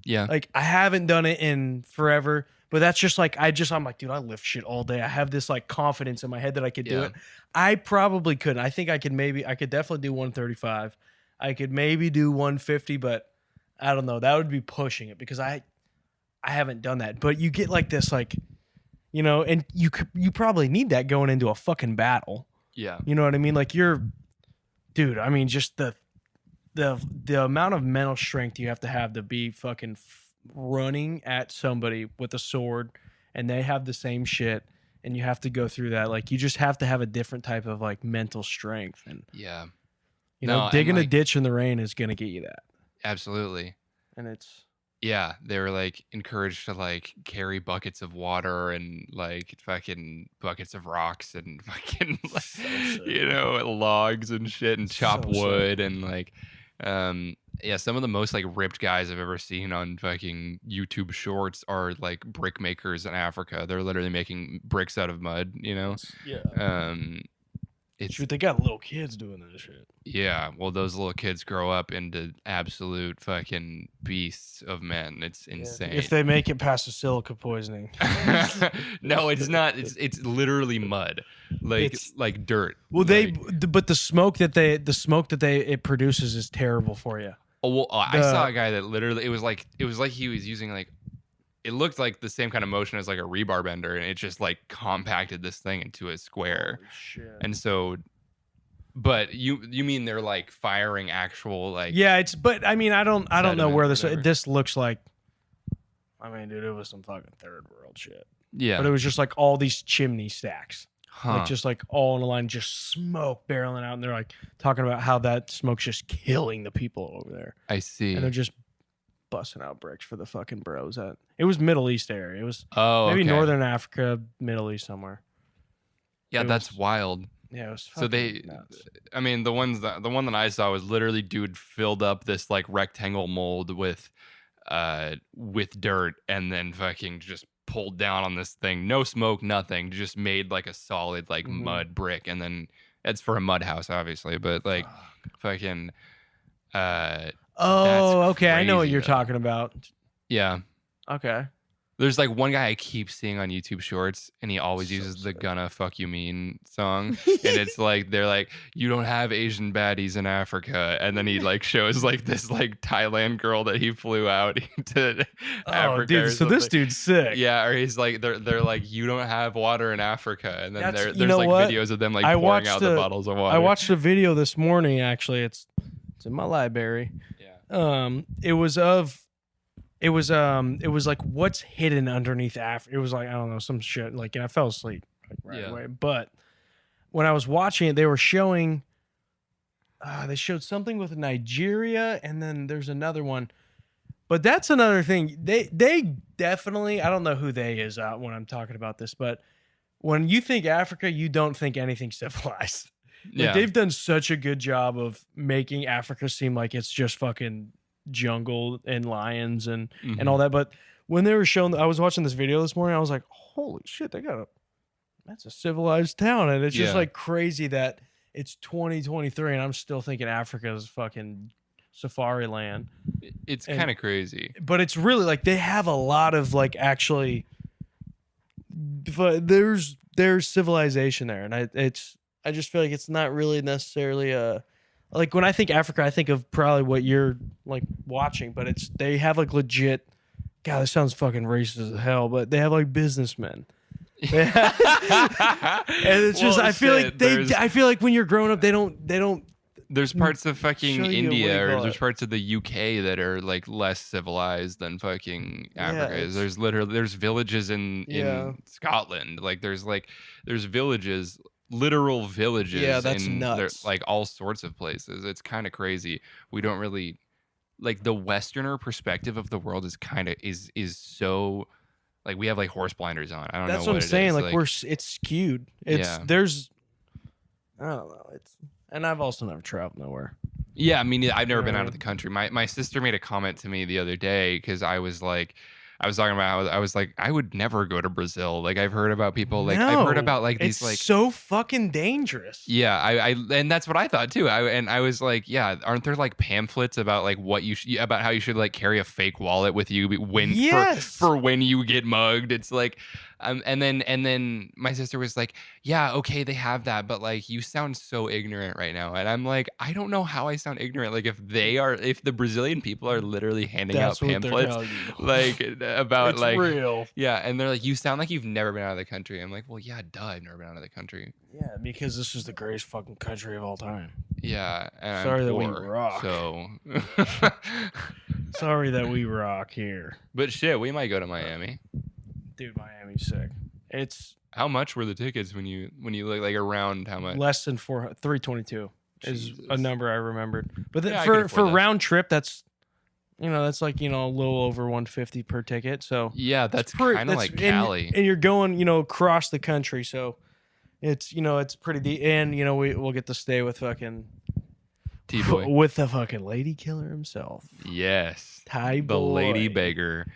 Yeah. Like I haven't done it in forever, but that's just like I'm like, dude, I lift shit all day. I have this like confidence in my head that I could do Yeah. it. I probably couldn't. I think I could definitely do 135. I could maybe do 150, but I don't know. That would be pushing it because I haven't done that. But you get like this like, you know, and you probably need that going into a fucking battle. Yeah. You know what I mean? Like dude, I mean just the amount of mental strength you have to be fucking running at somebody with a sword and they have the same shit and you have to go through that. Like you just have to have a different type of like mental strength. And Yeah. you know, No, digging and, a like, ditch in the rain is going to get you that. Absolutely. And it's Yeah, they were like encouraged to like carry buckets of water and like fucking buckets of rocks and fucking sick. you know, logs and shit and chop So sick. wood and like yeah, some of the most like ripped guys I've ever seen on fucking YouTube shorts are like brick makers in Africa. They're literally making bricks out of mud, you know? yeah. It's Shoot, they got little kids doing that shit. yeah, well, those little kids grow up into absolute fucking beasts of men. It's insane. If they make it past the silica poisoning. No, it's not. It's literally mud, like It's- like dirt. Well, Like, but the smoke that it produces is terrible for you. oh, well, I the- saw a guy that literally it was like he was using like it looked like the same kind of motion as like a rebar bender, and it just like compacted this thing into a square. Holy shit. And so, but you mean they're like firing actual like Yeah, but I mean, I don't know sediment where or whatever. this looks like. I mean, dude, it was some fucking third world shit. yeah, But it was just like all these chimney stacks, huh. like just like all in a line, just smoke barreling out, and they're like talking about how that smoke's just killing the people over there, I see. and they're just busting out bricks for the fucking bros. It was Middle East area. It was Oh, maybe okay. Northern Africa, Middle East somewhere. Yeah, it that's was- wild. Yeah, it was. So Fucking nuts. I mean, the one that I saw was literally dude filled up this like rectangle mold with dirt and then fucking just pulled down on this thing. No smoke, nothing. Just made like a solid like Mhm. mud brick, and then it's for a mud house, obviously, but like fucking. Oh, okay. I know what crazy, you're though. talking about. Yeah. Okay. There's like one guy I keep seeing on YouTube Shorts, and he always So uses the sick. "Gonna Fuck You Mean" song, and it's like they're like, "You don't have Asian baddies in Africa," and then he like shows like this like Thailand girl that he flew out to Africa. Oh, dude. or So this something. dude's sick. Yeah, or he's like they're like, "You don't have water in Africa," and then That's- you there's know like what? videos of them like I pouring watched out the bottles of water. I watched a video this morning. Actually, it's in my library. Yeah. It was like what's hidden underneath Africa. It was like I don't know some shit. Like, and I fell asleep like, right Yeah. away. But when I was watching it, they were showing. They showed something with Nigeria, and then there's another one. But that's another thing. They definitely. I don't know who they is when I'm talking about this, but when you think Africa, you don't think anything civilized. Like, Yeah. they've done such a good job of making Africa seem like it's just fucking jungle and lions and Mhm. all that. But when they were showing, I was watching this video this morning. I was like, holy shit, that's a civilized town. And it's just Yeah. like crazy that it's 2023 and I'm still thinking Africa is fucking safari land. It's and- kind of crazy. But it's really like they have a lot of like actually, there's civilization there, and I just feel like it's not really necessarily like when I think Africa, I think of probably what you're like watching, but they have like legit. God, this sounds fucking racist as hell, but they have like businessmen. They have- and it's just Well, I feel shit, like I feel like when you're growing up, they don't. There's parts of show fucking you, what do you India or call there's it? parts of the UK that are like less civilized than fucking Africa is. it's- There's villages in Yeah. Scotland. There's villages, literal villages. Yeah, that's in nuts. like all sorts of places. It's kind of crazy. We don't really like the Westerner perspective of the world is kind of is so like we have like horse blinders on. I don't That's know what I'm it saying. is. Like it's skewed. It's Yeah. there's. I don't know. And I've also never traveled nowhere. Yeah, I mean, I've never been out of Right. the country. My sister made a comment to me the other day because I was like, I was talking about how I was like, I would never go to Brazil. Like I've heard about people, like I've heard No, about like these it's like so fucking dangerous. yeah, I and that's what I thought too. I was like, yeah, aren't there like pamphlets about like what you about how you should like carry a fake wallet with you when Yes. for when you get mugged? It's like, and then my sister was like, yeah, okay, they have that, but like you sound so ignorant right now, and I'm like, I don't know how I sound ignorant. Like if the Brazilian people are literally handing That's out what they're pamphlets telling you. like about It's like real. yeah, and they're like, you sound like you've never been out of the country. I'm like, well, yeah, duh, I've never been out of the country. Yeah, because this is the greatest fucking country of all time. Yeah, and I'm Sorry that we poor, rock. So, Sorry that we rock here. but shit, we might go to Miami. Dude, Miami's sick. It's How much were the tickets when you look like around how much? less than 322 is a Jesus. number I remembered. But Yeah, I can for afford that. round trip, that's like a little over 150 per ticket. So Yeah, that's pretty- kind of like and- Cali. and you're going across the country, so it's it's pretty deep. And we'll get to stay with fucking T-boy. with the fucking lady killer himself, Yes, Ty the lady boy. beggar.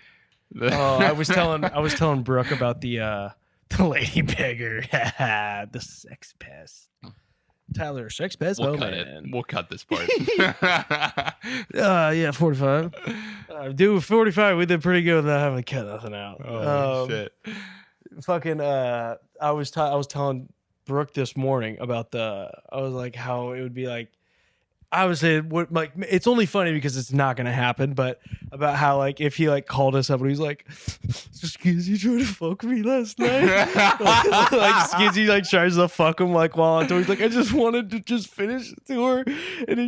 Oh, I was telling Brooke about the lady beggar, the sex pest. Tyler, sex pest. We'll oh cut it. man. We'll cut this part. Yeah, 45. Dude, 45. We did pretty good without having to cut nothing out. Oh shit. Fucking. I was telling Brooke this morning about I was like how it would be like. Obviously, it's only funny because it's not gonna happen. But about how like if he like called us up and he's like, "Skizzy tried to fuck me last night." like Skizzy like tries to fuck him like while on tour. He's like, "I just wanted to just finish the tour," and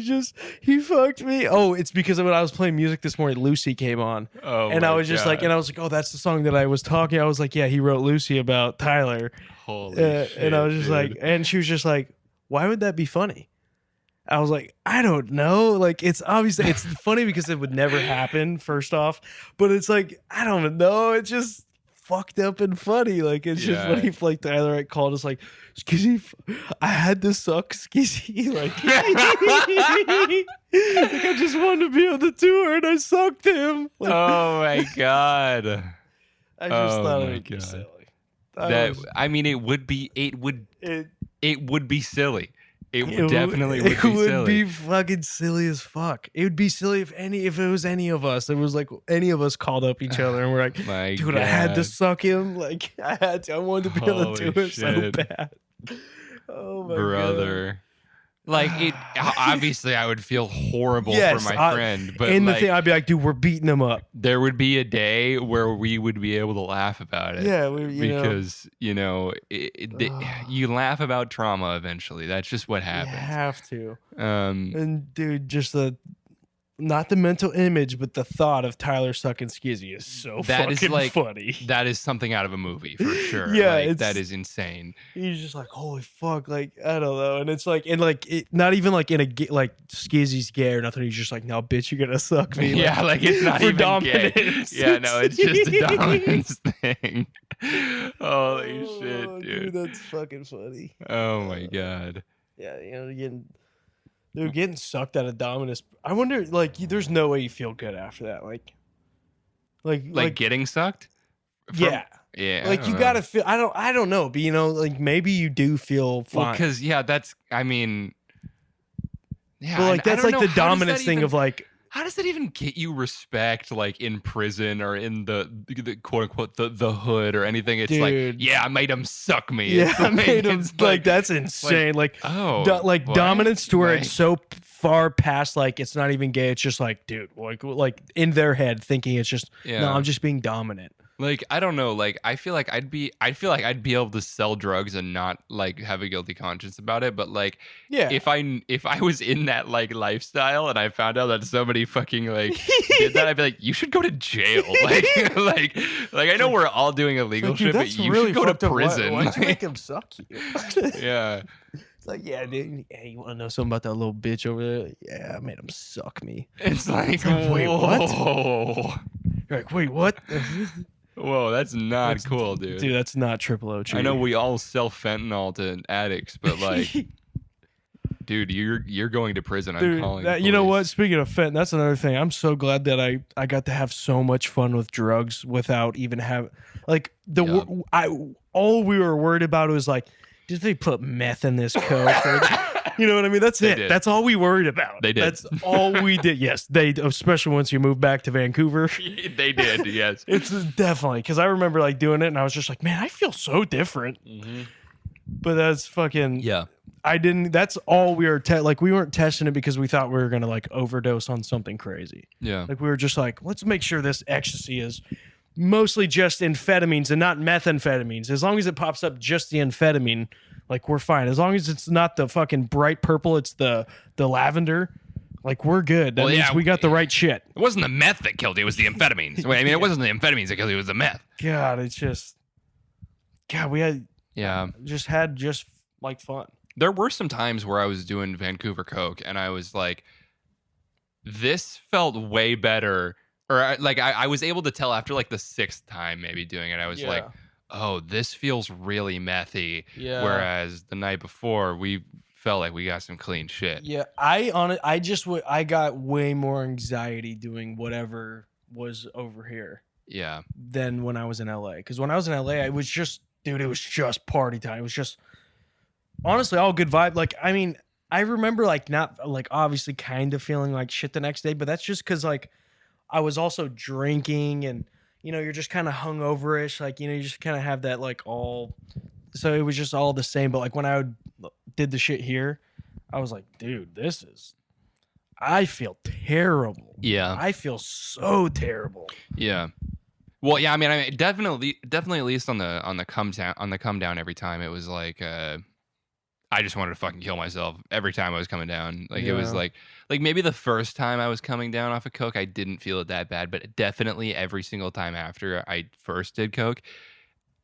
he fucked me. Oh, it's because when I was playing music this morning, Lucy came on, Oh, and I my was just God. like, "Oh, that's the song that I was talking." I was like, "Yeah, he wrote Lucy about Tyler," Holy shit. and I was just dude. like, and she was just like, "Why would that be funny?" I was like, I don't know. Like, it's obviously it's funny because it would never happen. First off, but it's like I don't know. It's just fucked up and funny. Like it's just Yeah. funny. Like Tyler like, called us like, Skizzy, I had to suck Skizzy. Like, like I just wanted to be on the tour and I sucked him. Like, Oh my god. I just oh thought my it would be God. silly. I mean, it would be silly. It definitely would be It would silly. be fucking silly as fuck. It would be silly if it was any of us. It was like any of us called up each other and we're like, My dude, I had to God. suck him. Like I had to. I wanted to be on the Holy tour so shit. bad. Oh my Brother. Like it obviously I would feel horrible Yes, for my friend, but and like, the thing, I'd be like, dude, we're beating him up. there would be a day where we would be able to laugh about it. Yeah, because you laugh about trauma eventually. That's just what you happens. have to. Um, And dude, just not the mental image, but the thought of Tyler sucking Skizzy is so That is, fucking like, funny. that is something out of a movie for sure. Yeah, Like, it's- that is insane. He's just like, holy fuck, like I don't know, and it's like, not even like in a like Skizzy's gay or nothing. He's just like, now, bitch, you're gonna suck me. Yeah, like it's not for even dominance. gay. Yeah, no, it's just a dominance thing. Holy shit, Oh, dude. that's fucking funny. Oh my god. Yeah, they're getting sucked out of dominance. I wonder, like, there's no way you feel good after that, Like getting sucked? yeah, Yeah. I like don't you know. gotta feel. I don't know, but like maybe you do feel fine. Well, because that's. I mean. Yeah, but like and I that's don't like know, the how does dominance that thing even- of like. How does that even get you respect, like in prison or in the quote unquote the hood or anything? It's like, Dude. yeah, I made him suck me. Yeah, It's I made him it's like that's insane. Like, oh, like what? dominance to where Like, it's so far past like it's not even gay. It's just like, dude, like in their head thinking it's just Yeah. no, I'm just being dominant. Like I don't know. Like I feel like I'd be able to sell drugs and not like have a guilty conscience about it. But like, Yeah. if I was in that like lifestyle and I found out that somebody fucking like did that, I'd be like, you should go to jail. Like I know we're all doing illegal Like, shit, dude, but that's you really should go to fucked up. prison. Why'd you Like, make him suck you? yeah. It's like, yeah, dude. Hey, you want to know something about that little bitch over there? Yeah, I made him suck me. It's like, Wait, what? whoa. You're like, wait, what? Whoa, that's not cool, dude. Dude, that's not triple O. I know we all sell fentanyl to addicts, but like, dude, you're going to prison. I'm Dude, calling. you know what? police." Speaking of fentanyl, that's another thing. I'm so glad that I got to have so much fun with drugs without even having like all we were worried about was like, did they put meth in this coke? Or, you know what I mean? That's They it. did. That's all we worried about. They did. That's all we did. Yes, they, especially once you move back to Vancouver. They did. Yes. It's definitely because I remember like doing it and I was just like, man, I feel so different. But that's fucking Yeah. I didn't. That's all we were like. We weren't testing it because we thought we were gonna like overdose on something crazy. Yeah. Like we were just like, let's make sure this ecstasy is mostly just amphetamines and not methamphetamines. As long as it pops up just the amphetamine, like we're fine. As long as it's not the fucking bright purple, it's the lavender. Like we're good. That Well, means yeah, we got the right shit. It wasn't the meth that killed you. It was the amphetamines. Wait, I mean, it wasn't the amphetamines that killed you. It was the meth. God, it's just. God, we had Yeah. just like fun. There were some times where I was doing Vancouver Coke and I was like, this felt way better. Or I was able to tell after like the 6th time maybe doing it. I was like, oh, this feels really methy. Yeah. Whereas the night before, we felt like we got some clean shit. Yeah, I got way more anxiety doing whatever was over here Yeah. than when I was in LA. Because when I was in LA, it was just, dude, it was just party time. It was just, honestly, all good vibe. Like, I mean, I remember like not like obviously kind of feeling like shit the next day, but that's just because like I was also drinking and you know you're just kind of hungover-ish. Like you know you just kind of have that like all. So it was just all the same. But like when I did the shit here, I was like, dude, I feel terrible. Yeah. I feel so terrible. Yeah. Well, yeah, I mean, definitely at least on the come down every time it was like I just wanted to fucking kill myself every time I was coming down. Like it was like maybe the first time I was coming down off of coke, I didn't feel it that bad, but definitely every single time after I first did coke,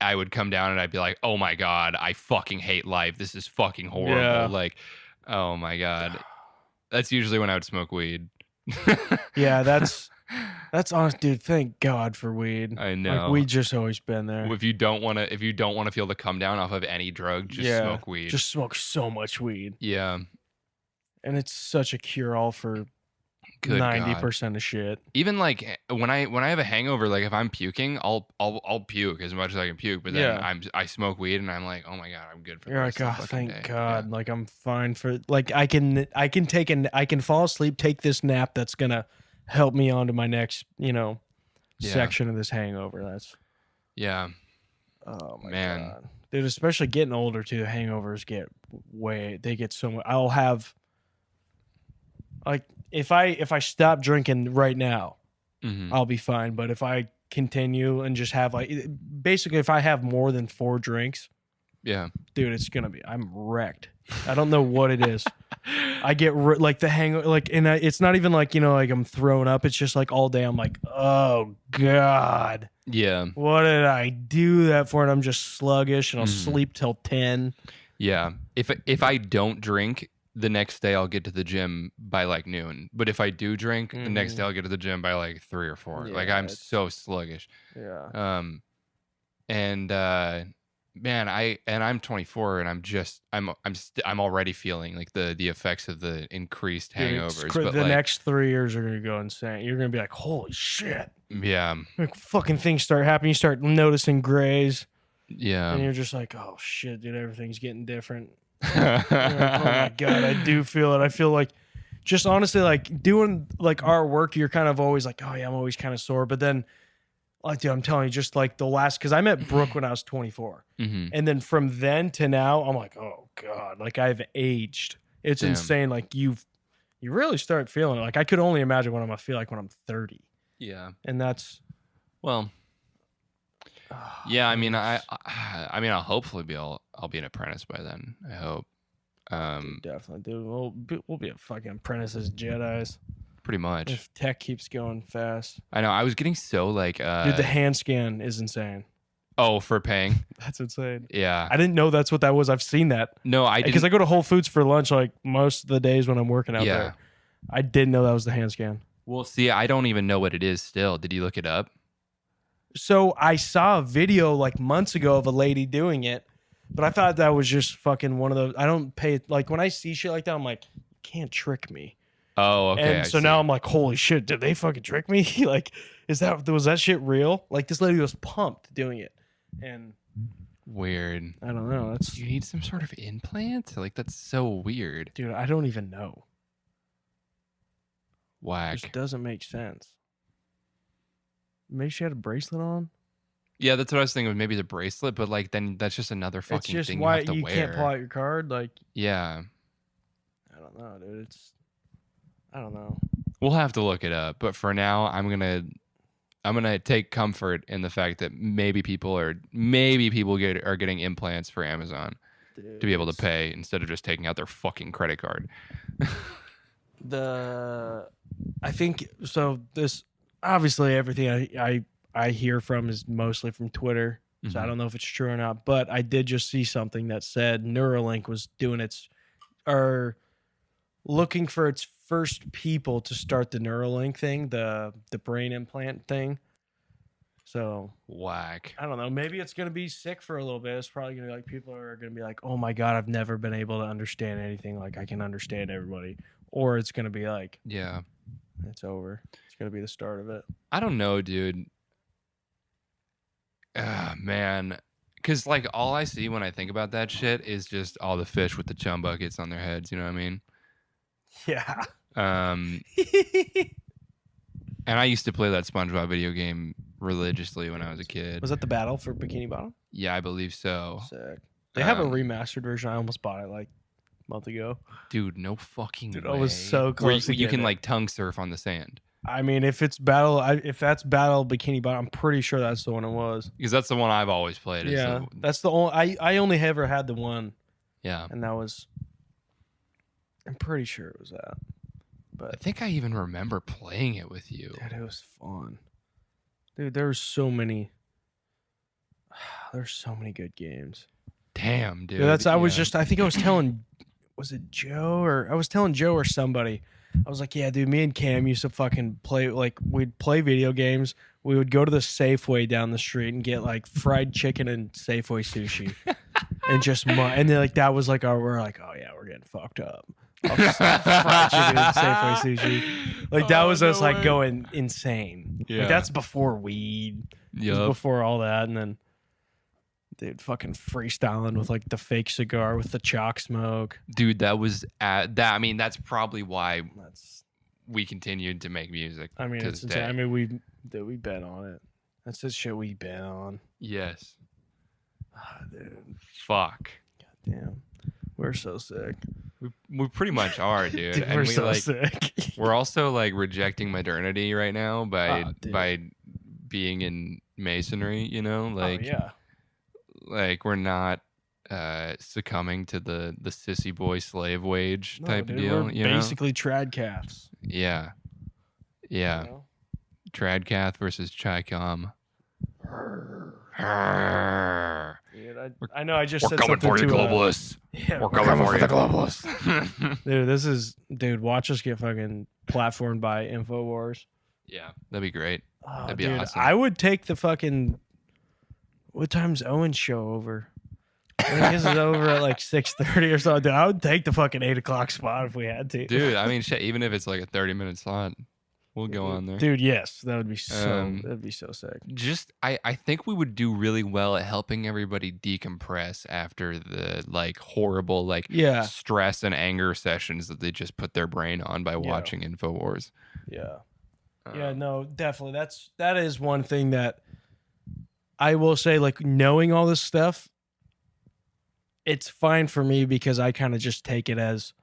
I would come down and I'd be like, "Oh my god, I fucking hate life. This is fucking horrible." Yeah. Like, oh my god. That's usually when I would smoke weed. Yeah, that's honest, dude. Thank God for weed. I know. Like we just always been there. If you don't want to feel the come down off of any drug, just smoke weed. Just smoke so much weed. Yeah. And it's such a cure all for Good 90% of shit. Even like when I have a hangover, like if I'm puking, I'll puke as much as I can puke. But then I smoke weed and I'm like, oh my god, I'm good for the You're rest like, of oh, the fucking thank day." God. Like I'm fine for like I can fall asleep, take this nap that's gonna help me on to my next, section of this hangover. That's Yeah. oh my Man. God. Dude, especially getting older too, hangovers get so much. I'll have like if I stop drinking right now, Mhm. I'll be fine. But if I continue and just have basically if I have more than 4 drinks, Yeah. dude, I'm wrecked. I don't know what it is. I get like the hang, like, and it's not even like, like I'm throwing up. It's just like all day. I'm like, oh God, Yeah. what did I do that for? And I'm just sluggish and I'll sleep till 10. Yeah. If I don't drink, the next day I'll get to the gym by like noon. But if I do drink, the next day I'll get to the gym by like 3 or 4. Like I'm so sluggish. Yeah. And man, I'm 24 and I'm already feeling like the effects of the increased hangovers. But the like, next 3 years are gonna go insane. You're gonna be like, holy shit! yeah, Like fucking things start happening. You start noticing grays, yeah. and you're just like, oh shit, dude, everything's getting different. You're like, oh my God, I do feel it. I feel like just honestly like doing like our work, you're kind of always like, oh yeah, I'm always kind of sore. But then like, dude, I'm telling you, just like because I met Brooke when I was 24. Mhm. And then from then to now, I'm like, oh God, like I've aged. It's Damn. insane. Like you really start feeling it. Like I could only imagine what I'm gonna feel like when I'm 30. Yeah. And that's Well, yeah. I mean, I'll hopefully I'll be an apprentice by then. I hope. definitely, dude. We'll be a fucking apprentices Jedis Pretty much. if tech keeps going fast. I know. I was getting so like. Dude, the hand scan is insane. Oh, for paying. That's insane. Yeah. I didn't know that's what that was. I've seen that. No, I didn't. Because I go to Whole Foods for lunch like most of the days when I'm working out Yeah. there. I didn't know that was the hand scan. Well, see, I don't even know what it is still. Did you look it up? So I saw a video like months ago of a lady doing it, But I thought that was just fucking one of those. I don't pay like when I see shit like that, I'm like, you can't trick me. Oh, okay. And so now I'm like, holy shit, did they fucking trick me? Like, was that shit real? Like this lady was pumped doing it, and weird. I don't know. That's You need some sort of implant? Like that's so weird. dude. I don't even know. It Whack. just doesn't make sense. Maybe she had a bracelet on. Yeah, that's what I was thinking. Maybe the bracelet, but like then that's just another It's fucking just thing why you have to wear. can't pull out your card. Like Yeah, I don't know, dude. I don't know. we'll have to look it up. But for now, I'm gonna take comfort in the fact that maybe people are getting implants for Amazon Dude, to be able to pay instead of just taking out their fucking credit card. I think so. This obviously everything I hear from is mostly from Twitter, so I Mhm. don't know if it's true or not. But I did just see something that said Neuralink was looking for its first people to start the Neuralink thing, the brain implant thing. So Whack. I don't know. Maybe it's gonna be sick for a little bit. It's probably gonna be like people are gonna be like, "Oh my god, I've never been able to understand anything like I can understand everybody," or it's gonna be like, Yeah. it's over. It's gonna be the start of it. I don't know, dude. Man. Because, like, all I see when I think about that shit is just all the fish with the chum buckets on their heads. You know what I mean? Yeah. And I used to play that SpongeBob video game religiously when I was a kid. Was that the battle for Bikini Bottom? Yeah, I believe so. Sick. They have a Um, remastered version. I almost bought it like a month ago. Dude, no fucking Dude, way. I was so Where close to you getting can, it. like, tongue surf on the sand. I mean, if that's Battle Bikini Bottom, I'm pretty sure that's the one it was. Because that's the one I've always played. Yeah, that's the only. I only ever had the one, Yeah. and that was. I'm pretty sure it was that. I But think I even remember playing it with you. dude, it was fun. Dude, there were so many. There's so many good games. Damn, dude. Yeah, I was Yeah. just. I think I was telling. Was it Joe or I was telling Joe or somebody? I was like, yeah, dude. Me and Cam used to fucking play. Like we'd play video games. We would go to the Safeway down the street and get like fried chicken and Safeway sushi, and just and then like that was like we're like, oh yeah, we're getting fucked up. I'll just have fried chicken and Safeway sushi. Like that was us like going insane. Yeah. Like that's before weed. It was Yup. before all that, and then dude fucking freestyling with like the fake cigar with the chalk smoke. Dude, that was that. I mean, that's probably why That's we continued to make music. I mean to it's this insane. day. I mean we bet on it. That's the shit we bet on. Yes. Dude, Fuck. damn, we're so sick. We pretty much are, dude. Dude, and we're we so like sick. we're also like rejecting modernity right now Oh, dude. by being in masonry. You know, like oh, yeah. like we're not succumbing to the sissy boy slave wage No, type dude, of deal. We're You know? basically trad calves. Yeah. Yeah. You know? Tradcath versus Chicom. Dude, I know I just We're said coming something for you, to globalists. yeah, We're coming for you. the globalists. Dude, watch us get fucking platformed by InfoWars. Yeah, that'd be great. Oh, That'd be dude, awesome. I would take the fucking. What time's Owen's show over? I think this is over at like 6:30 or something. Dude, I would take the fucking 8 o'clock spot if we had to. Dude, I mean, shit, even if it's like a 30-minute slot, we'll go on there. Dude, yes, that would be so. Um, That'd be so sick. Just, I think we would do really well at helping everybody decompress after the like horrible like Yeah. stress and anger sessions that they just put their brain on by watching InfoWars. Yeah. Yeah, Um, no, definitely. That is one thing that I will say, like knowing all this stuff, it's fine for me because I kind of just take it as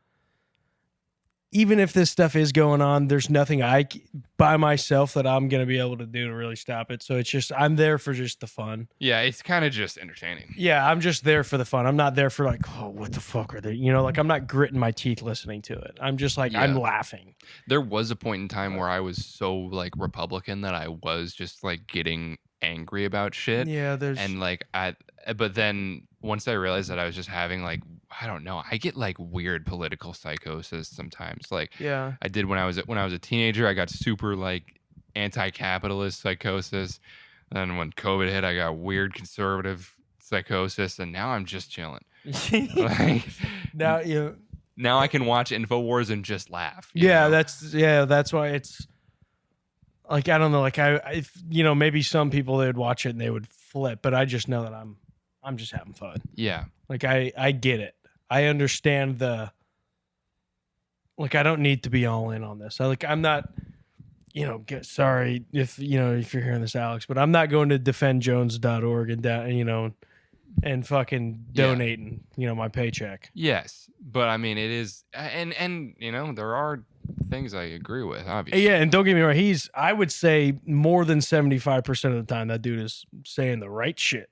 even if this stuff is going on, there's nothing by myself that I'm going to be able to do to really stop it. So it's just I'm there for just the fun. Yeah, it's kind of just entertaining. Yeah, I'm just there for the fun. I'm not there for like, oh, what the fuck are they? You know, like I'm not gritting my teeth listening to it. I'm just like I'm Yeah. laughing. There was a point in time where I was so like Republican that I was just like getting angry about shit. Yeah, there's And like but then once I realized that I was just having like I don't know, I get like weird political psychosis sometimes. Like yeah. I did when I was a teenager. I got super like anti-capitalist psychosis. Then when COVID hit, I got weird conservative psychosis, and now I'm just chilling. Like, Now you. now I can watch Infowars and just laugh. you Yeah, know? that's why it's like I don't know, like if maybe some people they would watch it and they would flip, but I just know that I'm just having fun. Yeah. Like I get it. I understand like I don't need to be all in on this. I'm not sorry if if you're hearing this, Alex, but I'm not going to defendjones.org and down and fucking donating my paycheck. Yes, but I mean it is, and there are things I agree with, obviously. Yeah, and don't get me wrong, I would say more than 75% of the time that dude is saying the right shit.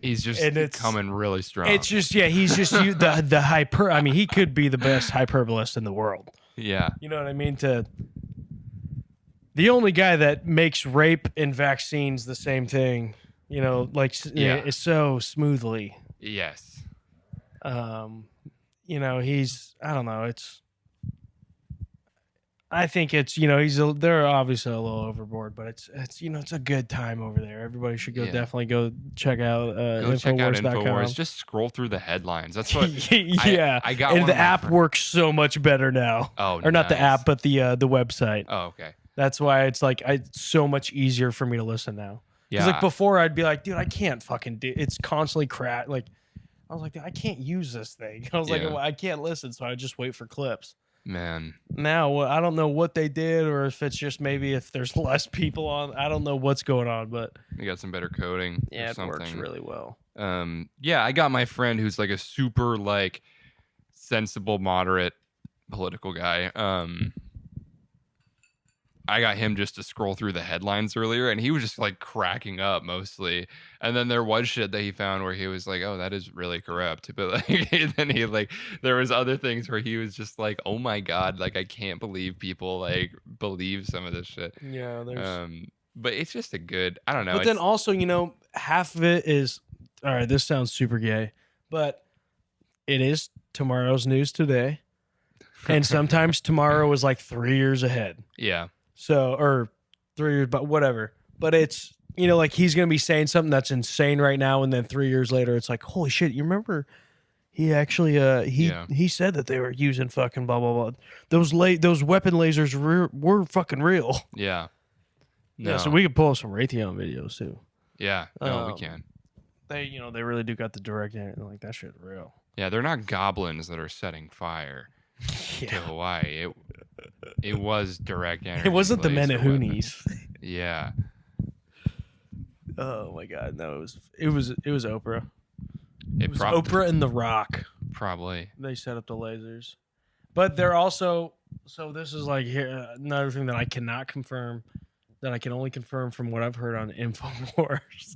He's just And it's- coming really strong. It's just he's just the hyper. I mean, he could be the best hyperbolist in the world. yeah, You know what I mean? The only guy that makes rape and vaccines the same thing, is so smoothly. yes, He's I don't know. I think it's they're obviously a little overboard, but it's a good time over there. Everybody should go definitely go check out go check out Infowars.com. Infowars. Just scroll through the headlines. That's what. Yeah, I got and one the of my app friends- works so much better now. Oh, or not the nice. app, but the website. Oh, okay. That's why it's like it's so much easier for me to listen now. Because Yeah. like before, I'd be like, dude, I can't fucking do. It's constantly crap. Like I was like, I can't use this thing. I was like, Yeah. well, I can't listen, so I just wait for clips. Man, Now I don't know what they did, or if it's just maybe if there's less people on. I don't know what's going on, but you got some better coding. or yeah, it something. works really well. Yeah, I got my friend who's like a super like sensible, moderate political guy. I got him just to scroll through the headlines earlier, and he was just like cracking up mostly. And then there was shit that he found where he was like, "Oh, that is really corrupt." But like, and then he like, there was other things where he was just like, "Oh my god, like I can't believe people like believe some of this shit." Yeah, there's. But it's just a good. I don't know. But then it's- also, half of it is all right. This sounds super gay, but it is tomorrow's news today, and sometimes tomorrow is like 3 years ahead. yeah, So, or 3 years, but whatever. But it's, like he's going to be saying something that's insane right now. And then 3 years later, it's like, holy shit, you remember he actually, he said that they were using fucking blah, blah, blah. Those weapon lasers were fucking real. yeah. No. Yeah. So we could pull up some Raytheon videos too. Yeah, no, we Um, can. They, they really do got the direct, like that shit real. Yeah, they're not goblins that are setting fire to Yeah. Hawaii. It was direct energy. It wasn't the laser weapons. Menahunis. Yeah, Oh my God. No, it was Oprah. it, It was Oprah and The Rock. probably. They set up the lasers, but they're also this is like here another thing that I cannot confirm, that I can only confirm from what I've heard on Infowars,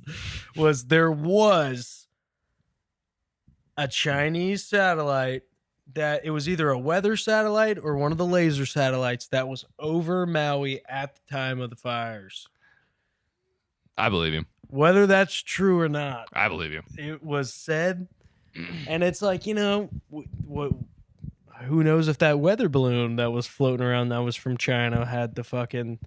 was there was a Chinese satellite that it was either a weather satellite or one of the laser satellites that was over Maui at the time of the fires. I believe you. Whether that's true or not, I believe you. it was said, and it's like what who knows if that weather balloon that was floating around that was from China had the fucking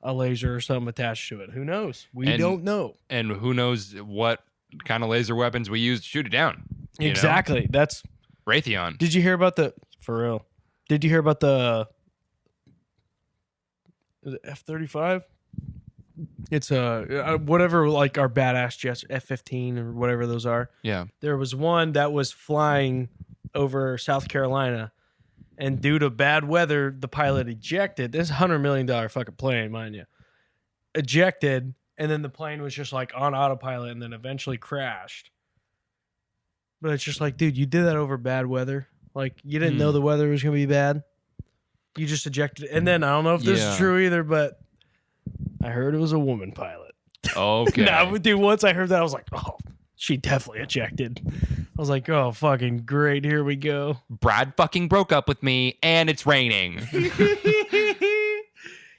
a laser or something attached to it. Who knows? We And- don't know. And who knows what kind of laser weapons we used to shoot it down? you know? Exactly. That's. Raytheon. Did you hear about the for real? Did you hear about the F-35? It's whatever, like our badass jets, F-15 or whatever those are. Yeah. There was one that was flying over South Carolina, and due to bad weather, the pilot ejected. This is $100 million fucking plane, mind you. Ejected, and then the plane was just like on autopilot, and then eventually crashed. But it's just like, dude, you did that over bad weather. Like, you didn't know the weather was gonna be bad. You just ejected, and then I don't know if this is Yeah. true either, but I heard it was a woman pilot. Okay. Now, dude, once I heard that, I was like, oh, she definitely ejected. I was like, oh, fucking great. Here we go. Brad fucking broke up with me, and it's raining.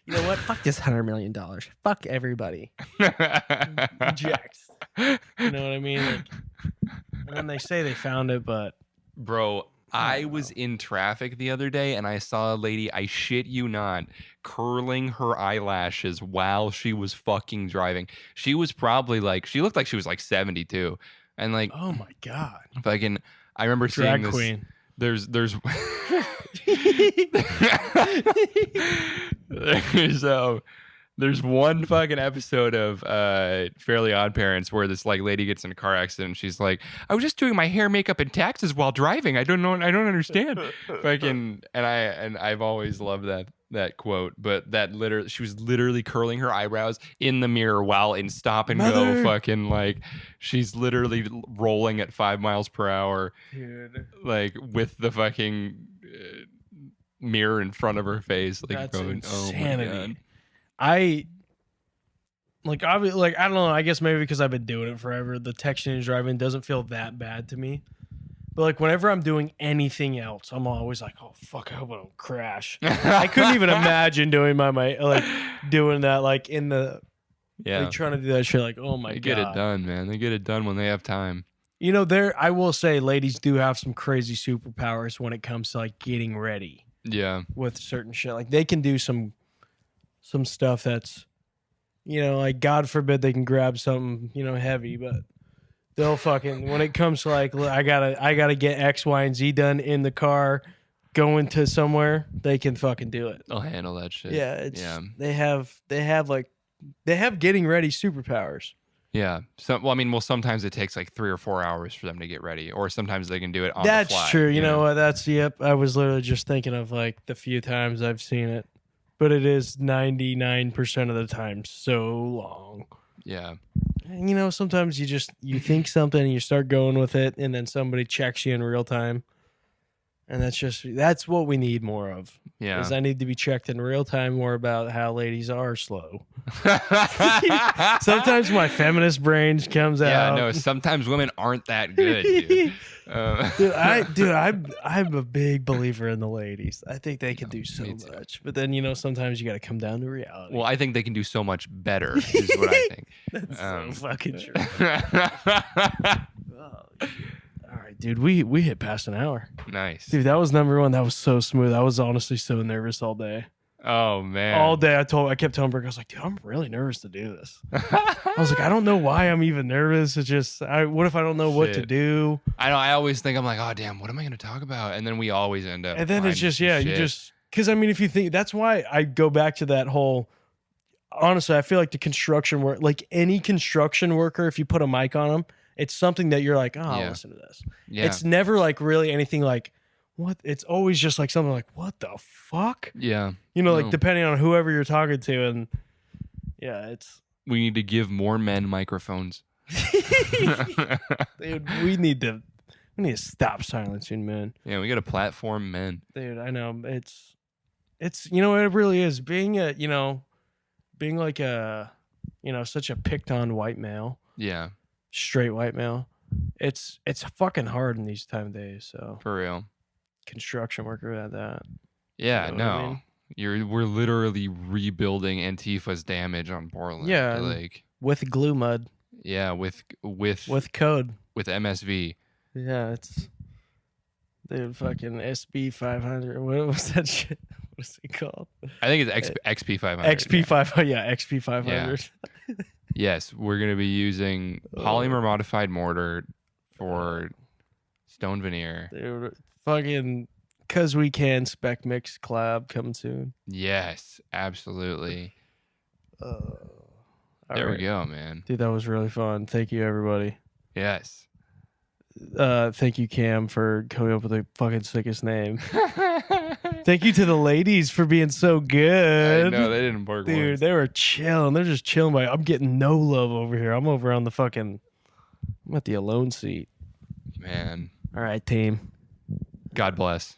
You know what? Fuck this $100 million. Fuck everybody. Eject. You know what I mean? Like, and then they say they found it, but Bro, I was in traffic the other day and I saw a lady, I shit you not, curling her eyelashes while she was fucking driving. She was probably like, she looked like she was like 72. And like, Oh my god. fucking, I remember Drag seeing this. queen. There's there's there's one fucking episode of Fairly Odd Parents where this like lady gets in a car accident and she's like, I was just doing my hair, makeup, and taxes while driving. I don't understand. Fucking and I've always loved that quote. But that literally, she was literally curling her eyebrows in the mirror while in stop and Mother. go fucking like she's literally rolling at 5 miles per hour. Dude. Like with the fucking mirror in front of her face, like That's going, insanity. "Oh my god!" I don't know. I guess maybe because I've been doing it forever, the texting and driving doesn't feel that bad to me. But like whenever I'm doing anything else, I'm always like, "Oh fuck, I hope I don't crash." I couldn't even imagine doing doing that like in the like trying to do that shit. Like, oh my They god, get it done, man. They get it done when they have time. You know, I will say, ladies do have some crazy superpowers when it comes to like getting ready Yeah, with certain shit. Like they can do some stuff that's, you know, like God forbid they can grab something, you know, heavy, but they'll fucking when it comes to like I gotta get X, Y, and Z done in the car, going to somewhere, they can fucking do it. they'll handle that shit. Yeah, they have getting ready superpowers. Yeah. So, sometimes it takes like 3 or 4 hours for them to get ready, or sometimes they can do it on That's the fly. true. You know what? Yep. I was literally just thinking of like the few times I've seen it, but it is 99% of the time so long. Yeah. And, you know, sometimes you think something and you start going with it, and then somebody checks you in real time, and that's what we need more of. Yeah. Is I need to be checked in real time more about how ladies are slow. Sometimes my feminist brain comes out. Yeah, no, sometimes women aren't that good, dude. I'm a big believer in the ladies. I think they can do so me too. much. But then, you know, sometimes you got to come down to reality. Well, I think they can do so much better, is what I think. That's so fucking true. Oh, shit. All right, dude, we hit past an hour. Nice. Dude, that was number one. That was so smooth. I was honestly so nervous all day. Oh, man. All day I kept telling Brooke, I was like, dude, I'm really nervous to do this. I was like, I don't know why I'm even nervous. It's just, what if I don't know what to Shit. do? I know. I always think, I'm like, oh, damn, what am I going to talk about? And then we always end up. And then it's finding just, some yeah, shit. you just, because I mean, if you think, that's why I go back to that whole, honestly, I feel like the construction work, like any construction worker, if you put a mic on them, it's something that you're like, oh, I'll Yeah. listen to this. Yeah. It's never like really anything like, what? It's always just like something like, what the fuck? Yeah. You know, No. like depending on whoever you're talking to. And yeah, it's, We need to give more men microphones. dude, we need to stop silencing men. Yeah, we got to platform men. Dude, I know it's, you know, it really is being like a, you know, such a picked on white male, Yeah, straight white male. It's fucking hard in these time of days. So for real. construction worker at that. Yeah, You know what I no. mean? We're literally rebuilding Antifa's damage on Portland. Yeah, and- Like, With glue mud, yeah, with code. MSV. Yeah, it's dude fucking SB 500. What was that shit? What's it called? I think it's XP 500. XP 500. Yeah, XP 500. Yes, we're going to be using polymer modified mortar for stone veneer. Dude, fucking cause we can spec mix collab coming soon. Yes, absolutely. All There we right. go, man. Dude, that was really fun. Thank you, everybody. Yes. Thank you, Cam, for coming up with the fucking sickest name. Thank you to the ladies for being so good. I know, they didn't work Dude, once. they were chilling. They're just chilling by. I'm getting no love over here. I'm over on the fucking. I'm at the alone seat. Man, All right, team. God bless.